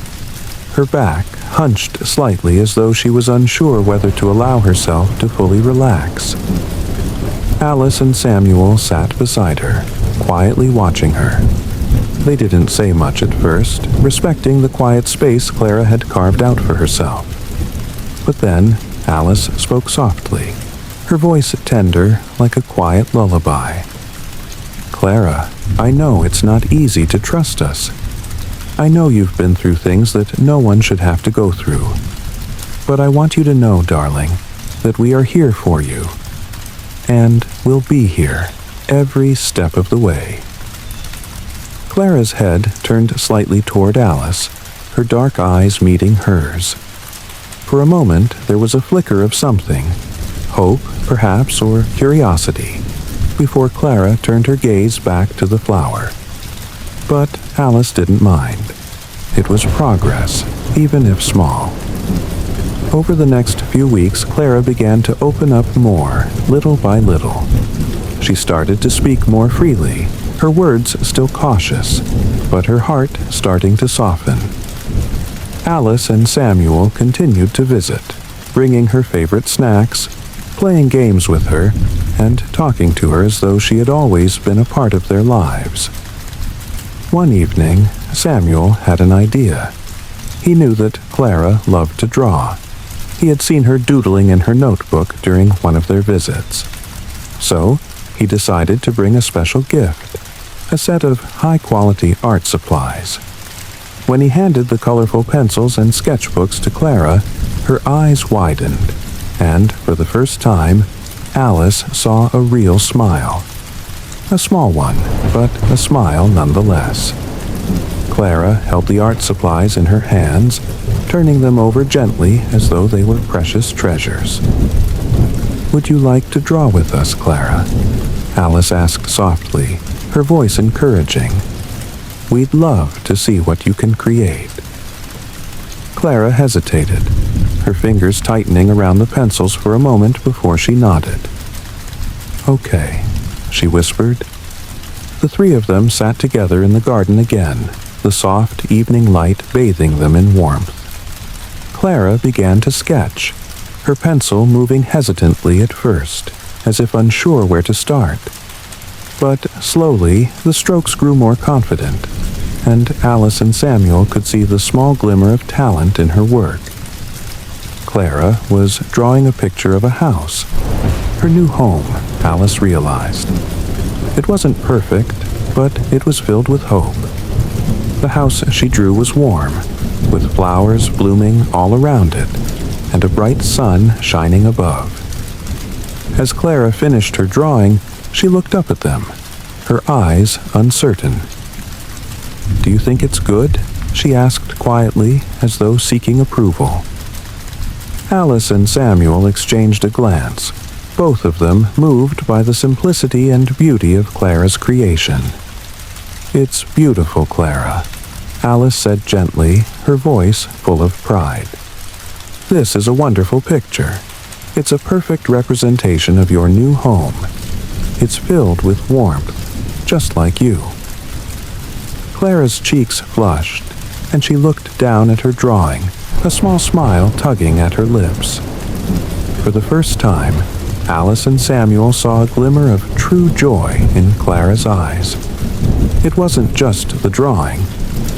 Her back hunched slightly as though she was unsure whether to allow herself to fully relax. Alice and Samuel sat beside her, quietly watching her. They didn't say much at first, respecting the quiet space Clara had carved out for herself. But then Alice spoke softly, her voice tender like a quiet lullaby. "Clara, I know it's not easy to trust us. I know you've been through things that no one should have to go through. But I want you to know, darling, that we are here for you. And we'll be here every step of the way." Clara's head turned slightly toward Alice, her dark eyes meeting hers. For a moment there was a flicker of something, hope, perhaps, or curiosity, before Clara turned her gaze back to the flower. But Alice didn't mind. It was progress, even if small. Over the next few weeks, Clara began to open up more, little by little. She started to speak more freely, her words still cautious, but her heart starting to soften. Alice and Samuel continued to visit, bringing her favorite snacks, playing games with her, and talking to her as though she had always been a part of their lives. One evening, Samuel had an idea. He knew that Clara loved to draw. He had seen her doodling in her notebook during one of their visits. So, he decided to bring a special gift, a set of high-quality art supplies. When he handed the colorful pencils and sketchbooks to Clara, her eyes widened, and for the first time, Alice saw a real smile. A small one, but a smile nonetheless. Clara held the art supplies in her hands, turning them over gently as though they were precious treasures. "Would you like to draw with us, Clara?" Alice asked softly, her voice encouraging. "We'd love to see what you can create." Clara hesitated, her fingers tightening around the pencils for a moment before she nodded. "Okay," she whispered. The three of them sat together in the garden again, the soft evening light bathing them in warmth. Clara began to sketch, her pencil moving hesitantly at first, as if unsure where to start. But slowly, the strokes grew more confident, and Alice and Samuel could see the small glimmer of talent in her work. Clara was drawing a picture of a house, her new home, Alice realized. It wasn't perfect, but it was filled with hope. The house she drew was warm, with flowers blooming all around it, and a bright sun shining above. As Clara finished her drawing, she looked up at them, her eyes uncertain. "Do you think it's good?" she asked quietly, as though seeking approval. Alice and Samuel exchanged a glance, both of them moved by the simplicity and beauty of Clara's creation. "It's beautiful, Clara," Alice said gently, her voice full of pride. "This is a wonderful picture. It's a perfect representation of your new home. It's filled with warmth, just like you." Clara's cheeks flushed, and she looked down at her drawing, a small smile tugging at her lips. For the first time, Alice and Samuel saw a glimmer of true joy in Clara's eyes. It wasn't just the drawing,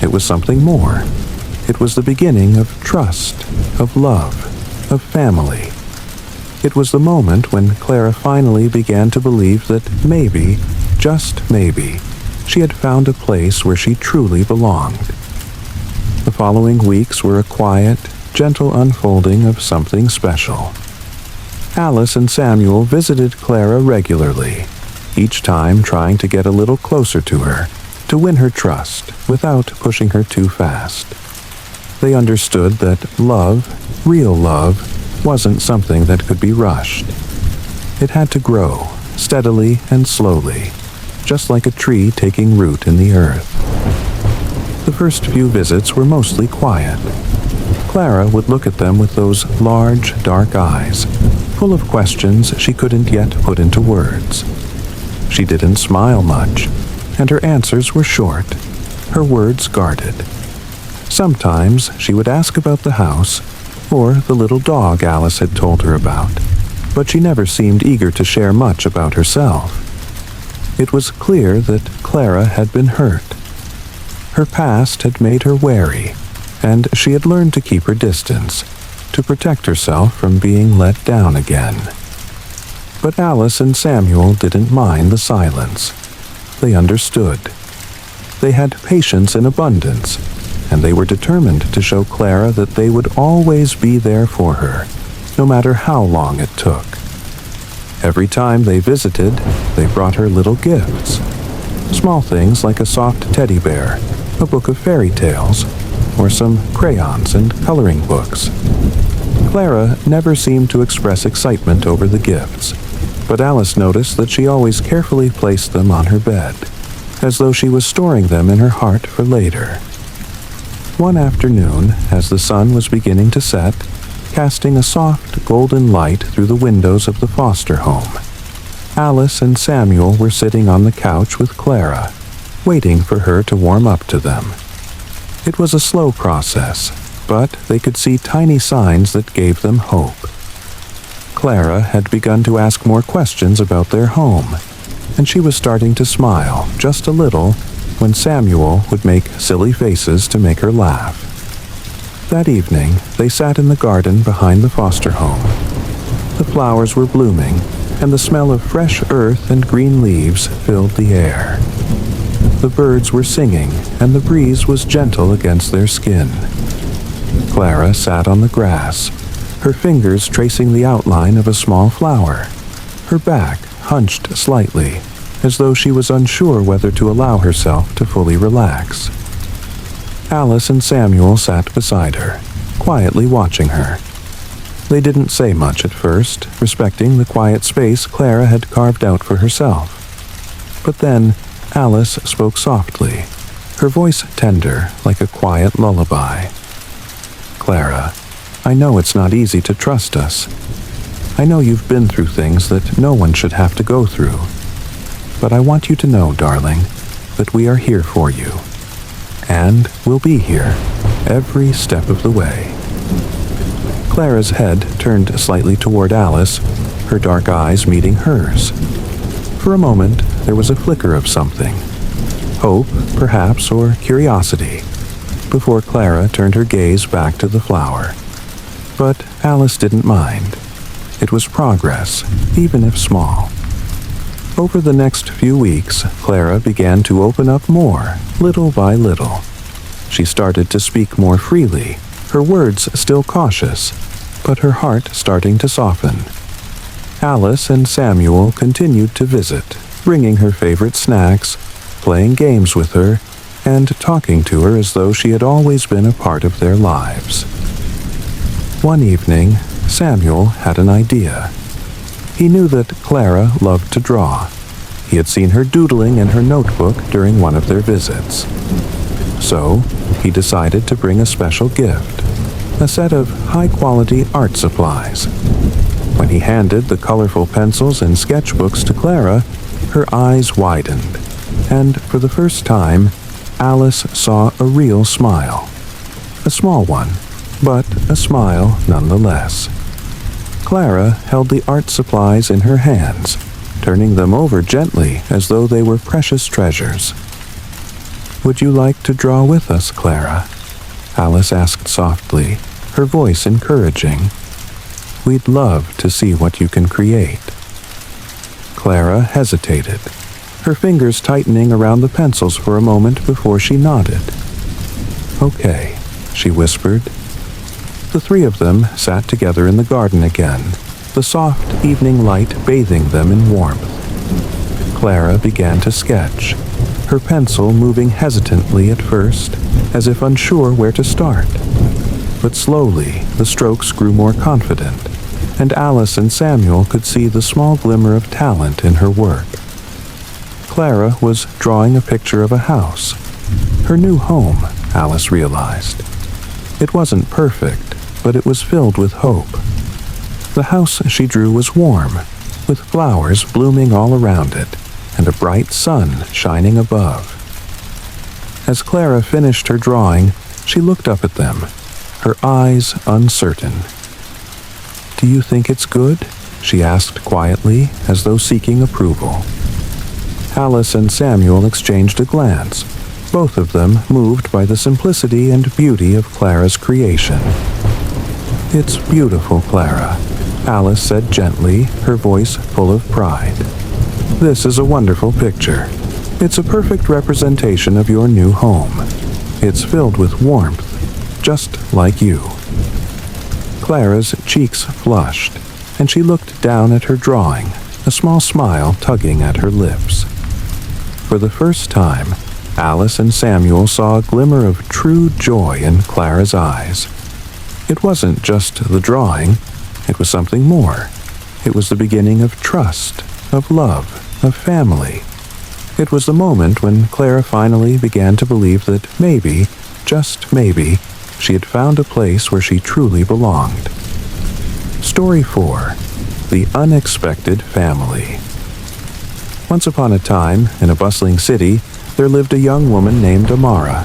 it was something more. It was the beginning of trust, of love, of family. It was the moment when Clara finally began to believe that maybe, just maybe, she had found a place where she truly belonged. The following weeks were a quiet, gentle unfolding of something special. Alice and Samuel visited Clara regularly, each time trying to get a little closer to her, to win her trust without pushing her too fast. They understood that love, real love, wasn't something that could be rushed. It had to grow, steadily and slowly, just like a tree taking root in the earth. The first few visits were mostly quiet. Clara would look at them with those large, dark eyes, full of questions she couldn't yet put into words. She didn't smile much, and her answers were short, her words guarded. Sometimes she would ask about the house, or the little dog Alice had told her about, but she never seemed eager to share much about herself. It was clear that Clara had been hurt. Her past had made her wary, and she had learned to keep her distance, to protect herself from being let down again. But Alice and Samuel didn't mind the silence. They understood. They had patience in abundance, and they were determined to show Clara that they would always be there for her, no matter how long it took. Every time they visited, they brought her little gifts. Small things like a soft teddy bear, a book of fairy tales, or some crayons and coloring books. Clara never seemed to express excitement over the gifts, but Alice noticed that she always carefully placed them on her bed, as though she was storing them in her heart for later. One afternoon, as the sun was beginning to set, casting a soft golden light through the windows of the foster home, Alice and Samuel were sitting on the couch with Clara, waiting for her to warm up to them. It was a slow process, but they could see tiny signs that gave them hope. Clara had begun to ask more questions about their home, and she was starting to smile just a little when Samuel would make silly faces to make her laugh. That evening, they sat in the garden behind the foster home. The flowers were blooming, and the smell of fresh earth and green leaves filled the air. The birds were singing, and the breeze was gentle against their skin. Clara sat on the grass, her fingers tracing the outline of a small flower, her back hunched slightly, as though she was unsure whether to allow herself to fully relax. Alice and Samuel sat beside her, quietly watching her. They didn't say much at first, respecting the quiet space Clara had carved out for herself. But then Alice spoke softly, her voice tender like a quiet lullaby. "Clara, I know it's not easy to trust us. I know you've been through things that no one should have to go through. But I want you to know, darling, that we are here for you. And we'll be here every step of the way." Clara's head turned slightly toward Alice, her dark eyes meeting hers. For a moment, there was a flicker of something. Hope, perhaps, or curiosity, before Clara turned her gaze back to the flower. But Alice didn't mind. It was progress, even if small. Over the next few weeks, Clara began to open up more, little by little. She started to speak more freely, her words still cautious, but her heart starting to soften. Alice and Samuel continued to visit, bringing her favorite snacks, playing games with her, and talking to her as though she had always been a part of their lives. One evening, Samuel had an idea. He knew that Clara loved to draw. He had seen her doodling in her notebook during one of their visits. So, he decided to bring a special gift, a set of high-quality art supplies. When he handed the colorful pencils and sketchbooks to Clara, her eyes widened, and for the first time, Alice saw a real smile. A small one, but a smile nonetheless. Clara held the art supplies in her hands, turning them over gently as though they were precious treasures. "Would you like to draw with us, Clara?" Alice asked softly, her voice encouraging. "We'd love to see what you can create." Clara hesitated, her fingers tightening around the pencils for a moment before she nodded. "Okay," she whispered. The three of them sat together in the garden again, the soft evening light bathing them in warmth. Clara began to sketch, her pencil moving hesitantly at first, as if unsure where to start. But slowly, the strokes grew more confident, and Alice and Samuel could see the small glimmer of talent in her work. Clara was drawing a picture of a house. Her new home, Alice realized. It wasn't perfect, but it was filled with hope. The house she drew was warm, with flowers blooming all around it, and a bright sun shining above. As Clara finished her drawing, she looked up at them, her eyes uncertain. "Do you think it's good?" she asked quietly, as though seeking approval. Alice and Samuel exchanged a glance, both of them moved by the simplicity and beauty of Clara's creation. "It's beautiful, Clara," Alice said gently, her voice full of pride. "This is a wonderful picture. It's a perfect representation of your new home. It's filled with warmth, just like you." Clara's cheeks flushed, and she looked down at her drawing, a small smile tugging at her lips. For the first time, Alice and Samuel saw a glimmer of true joy in Clara's eyes. It wasn't just the drawing, it was something more. It was the beginning of trust, of love, of family. It was the moment when Clara finally began to believe that maybe, just maybe, she had found a place where she truly belonged. Story 4. The Unexpected Family. Once upon a time, in a bustling city, there lived a young woman named Amara.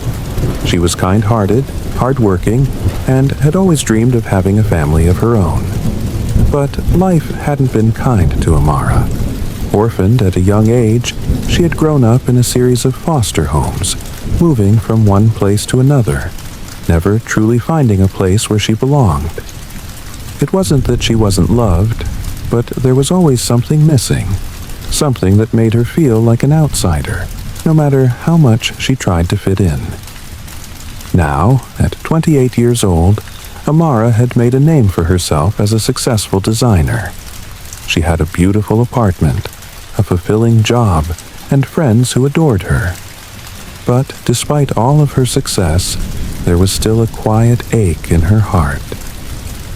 She was kind-hearted, hard-working, and had always dreamed of having a family of her own. But life hadn't been kind to Amara. Orphaned at a young age, she had grown up in a series of foster homes, moving from one place to another, never truly finding a place where she belonged. It wasn't that she wasn't loved, but there was always something missing, something that made her feel like an outsider, no matter how much she tried to fit in. Now, at 28 years old, Amara had made a name for herself as a successful designer. She had a beautiful apartment, a fulfilling job, and friends who adored her. But despite all of her success, there was still a quiet ache in her heart,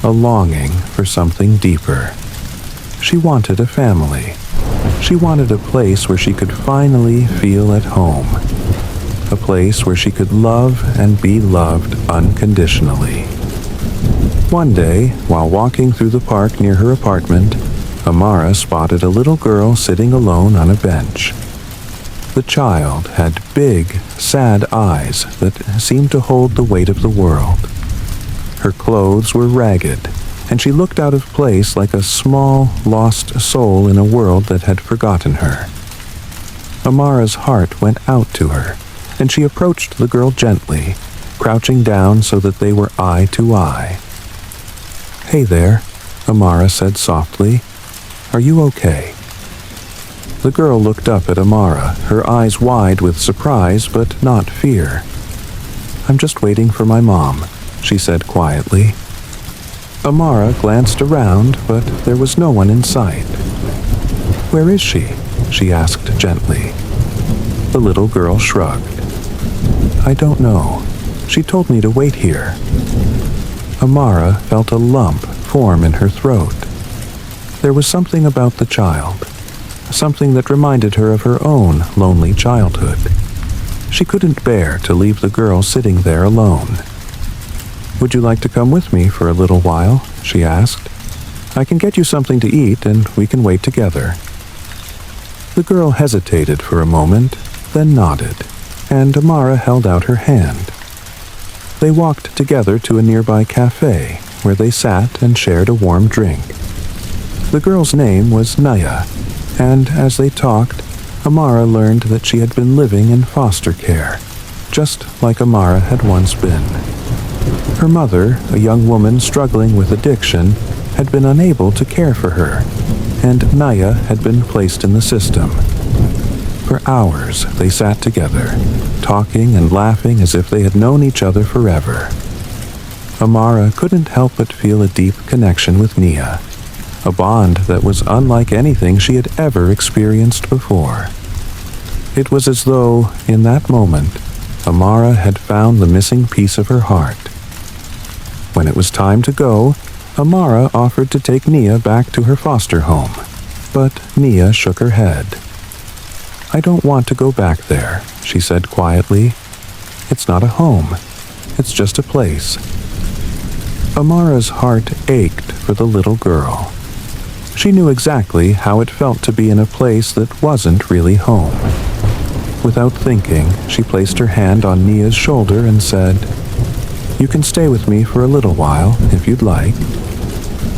a longing for something deeper. She wanted a family. She wanted a place where she could finally feel at home, a place where she could love and be loved unconditionally. One day, while walking through the park near her apartment, Amara spotted a little girl sitting alone on a bench. The child had big, sad eyes that seemed to hold the weight of the world. Her clothes were ragged, and she looked out of place like a small, lost soul in a world that had forgotten her. Amara's heart went out to her, and she approached the girl gently, crouching down so that they were eye to eye. "Hey there," Amara said softly. "Are you okay?" The girl looked up at Amara, her eyes wide with surprise but not fear. "I'm just waiting for my mom," she said quietly. Amara glanced around, but there was no one in sight. "Where is she?" she asked gently. The little girl shrugged. "I don't know. She told me to wait here." Amara felt a lump form in her throat. There was something about the child, something that reminded her of her own lonely childhood. She couldn't bear to leave the girl sitting there alone. "Would you like to come with me for a little while?" she asked. "I can get you something to eat and we can wait together." The girl hesitated for a moment, then nodded, and Amara held out her hand. They walked together to a nearby cafe, where they sat and shared a warm drink. The girl's name was Naya, and as they talked, Amara learned that she had been living in foster care, just like Amara had once been. Her mother, a young woman struggling with addiction, had been unable to care for her, and Naya had been placed in the system. For hours they sat together, talking and laughing as if they had known each other forever. Amara couldn't help but feel a deep connection with Nia, a bond that was unlike anything she had ever experienced before. It was as though, in that moment, Amara had found the missing piece of her heart. When it was time to go, Amara offered to take Nia back to her foster home, but Nia shook her head. "I don't want to go back there," she said quietly. "It's not a home. It's just a place." Amara's heart ached for the little girl. She knew exactly how it felt to be in a place that wasn't really home. Without thinking, she placed her hand on Nia's shoulder and said, "You can stay with me for a little while, if you'd like.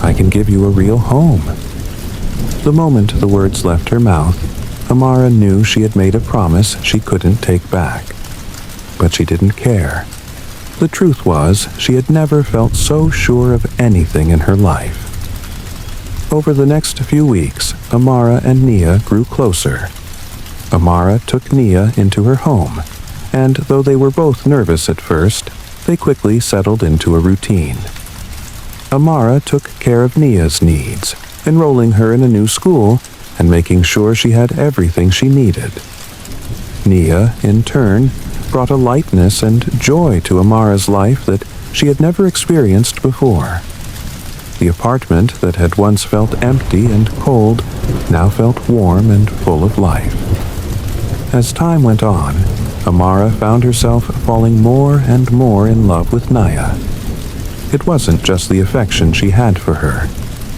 I can give you a real home." The moment the words left her mouth, Amara knew she had made a promise she couldn't take back. But she didn't care. The truth was, she had never felt so sure of anything in her life. Over the next few weeks, Amara and Nia grew closer. Amara took Nia into her home, and though they were both nervous at first, they quickly settled into a routine. Amara took care of Nia's needs, enrolling her in a new school and making sure she had everything she needed. Nia, in turn, brought a lightness and joy to Amara's life that she had never experienced before. The apartment that had once felt empty and cold now felt warm and full of life. As time went on, Amara found herself falling more and more in love with Nia. It wasn't just the affection she had for her.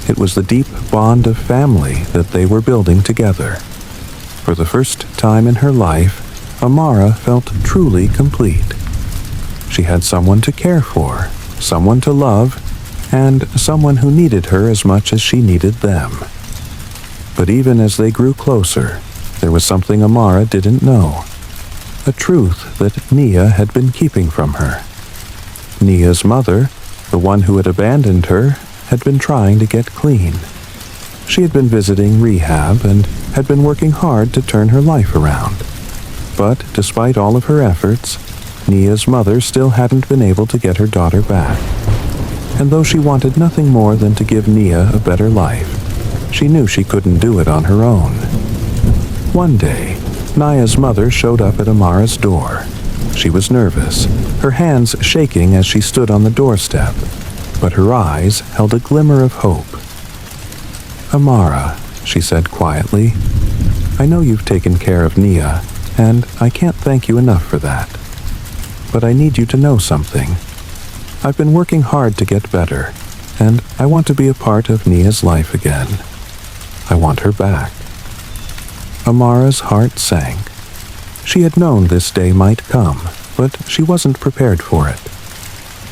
It was the deep bond of family that they were building together. For the first time in her life, Amara felt truly complete. She had someone to care for, someone to love, and someone who needed her as much as she needed them. But even as they grew closer, there was something Amara didn't know. A truth that Nia had been keeping from her. Nia's mother, the one who had abandoned her, had been trying to get clean. She had been visiting rehab and had been working hard to turn her life around. But despite all of her efforts, Nia's mother still hadn't been able to get her daughter back. And though she wanted nothing more than to give Nia a better life, she knew she couldn't do it on her own. One day, Nia's mother showed up at Amara's door. She was nervous, her hands shaking as she stood on the doorstep, but her eyes held a glimmer of hope. "Amara," she said quietly, "I know you've taken care of Nia, and I can't thank you enough for that. But I need you to know something. I've been working hard to get better, and I want to be a part of Nia's life again. I want her back." Amara's heart sank. She had known this day might come, but she wasn't prepared for it.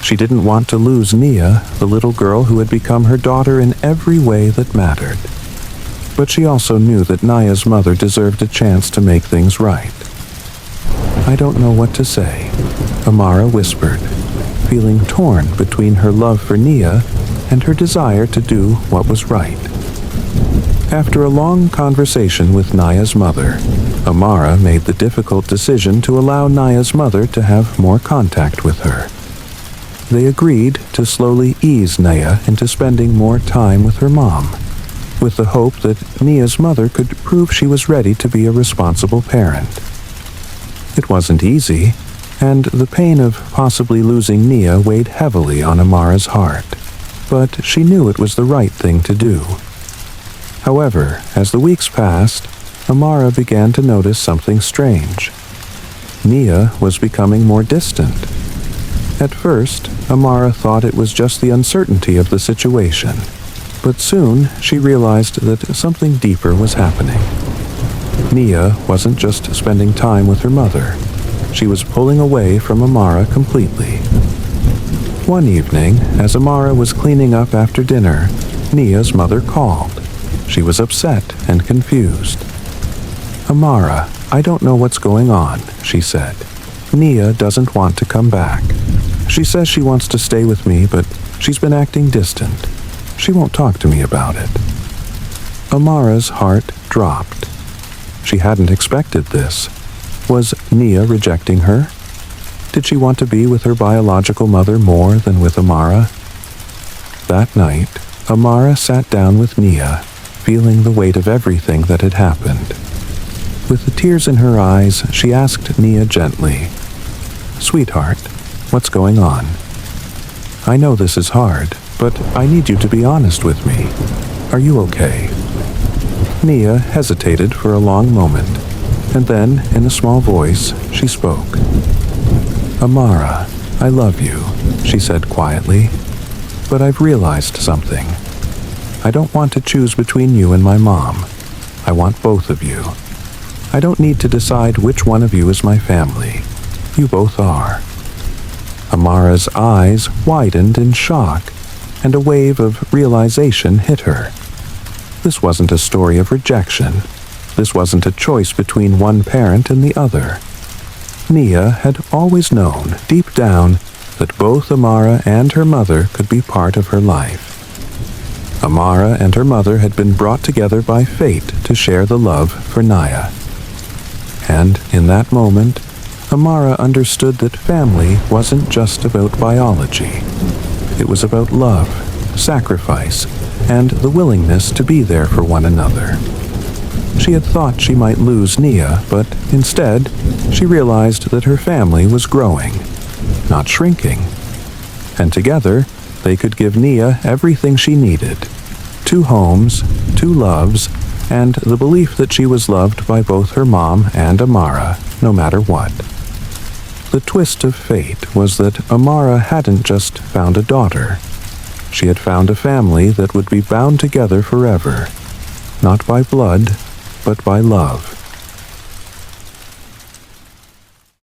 She didn't want to lose Nia, the little girl who had become her daughter in every way that mattered. But she also knew that Nia's mother deserved a chance to make things right. "I don't know what to say," Amara whispered, feeling torn between her love for Nia and her desire to do what was right. After a long conversation with Nia's mother, Amara made the difficult decision to allow Nia's mother to have more contact with her. They agreed to slowly ease Nia into spending more time with her mom, with the hope that Nia's mother could prove she was ready to be a responsible parent. It wasn't easy, and the pain of possibly losing Nia weighed heavily on Amara's heart, but she knew it was the right thing to do. However, as the weeks passed, Amara began to notice something strange. Nia was becoming more distant. At first, Amara thought it was just the uncertainty of the situation, but soon she realized that something deeper was happening. Nia wasn't just spending time with her mother. She was pulling away from Amara completely. One evening, as Amara was cleaning up after dinner, Nia's mother called. She was upset and confused. "Amara, I don't know what's going on," she said. "Nia doesn't want to come back. She says she wants to stay with me, but she's been acting distant. She won't talk to me about it." Amara's heart dropped. She hadn't expected this. Was Nia rejecting her? Did she want to be with her biological mother more than with Amara? That night, Amara sat down with Nia, feeling the weight of everything that had happened. With the tears in her eyes, she asked Nia gently, "Sweetheart, what's going on? I know this is hard, but I need you to be honest with me. Are you okay?" Nia hesitated for a long moment, and then, in a small voice, she spoke. "Amara, I love you," she said quietly, "but I've realized something. I don't want to choose between you and my mom. I want both of you. I don't need to decide which one of you is my family. You both are." Amara's eyes widened in shock, and a wave of realization hit her. This wasn't a story of rejection. This wasn't a choice between one parent and the other. Nia had always known, deep down, that both Amara and her mother could be part of her life. Amara and her mother had been brought together by fate to share the love for Nia. And in that moment, Amara understood that family wasn't just about biology. It was about love, sacrifice, and the willingness to be there for one another. She had thought she might lose Nia, but instead, she realized that her family was growing, not shrinking. And together, they could give Nia everything she needed: 2 homes, 2 loves, and the belief that she was loved by both her mom and Amara, no matter what. The twist of fate was that Amara hadn't just found a daughter. She had found a family that would be bound together forever, not by blood, but by love.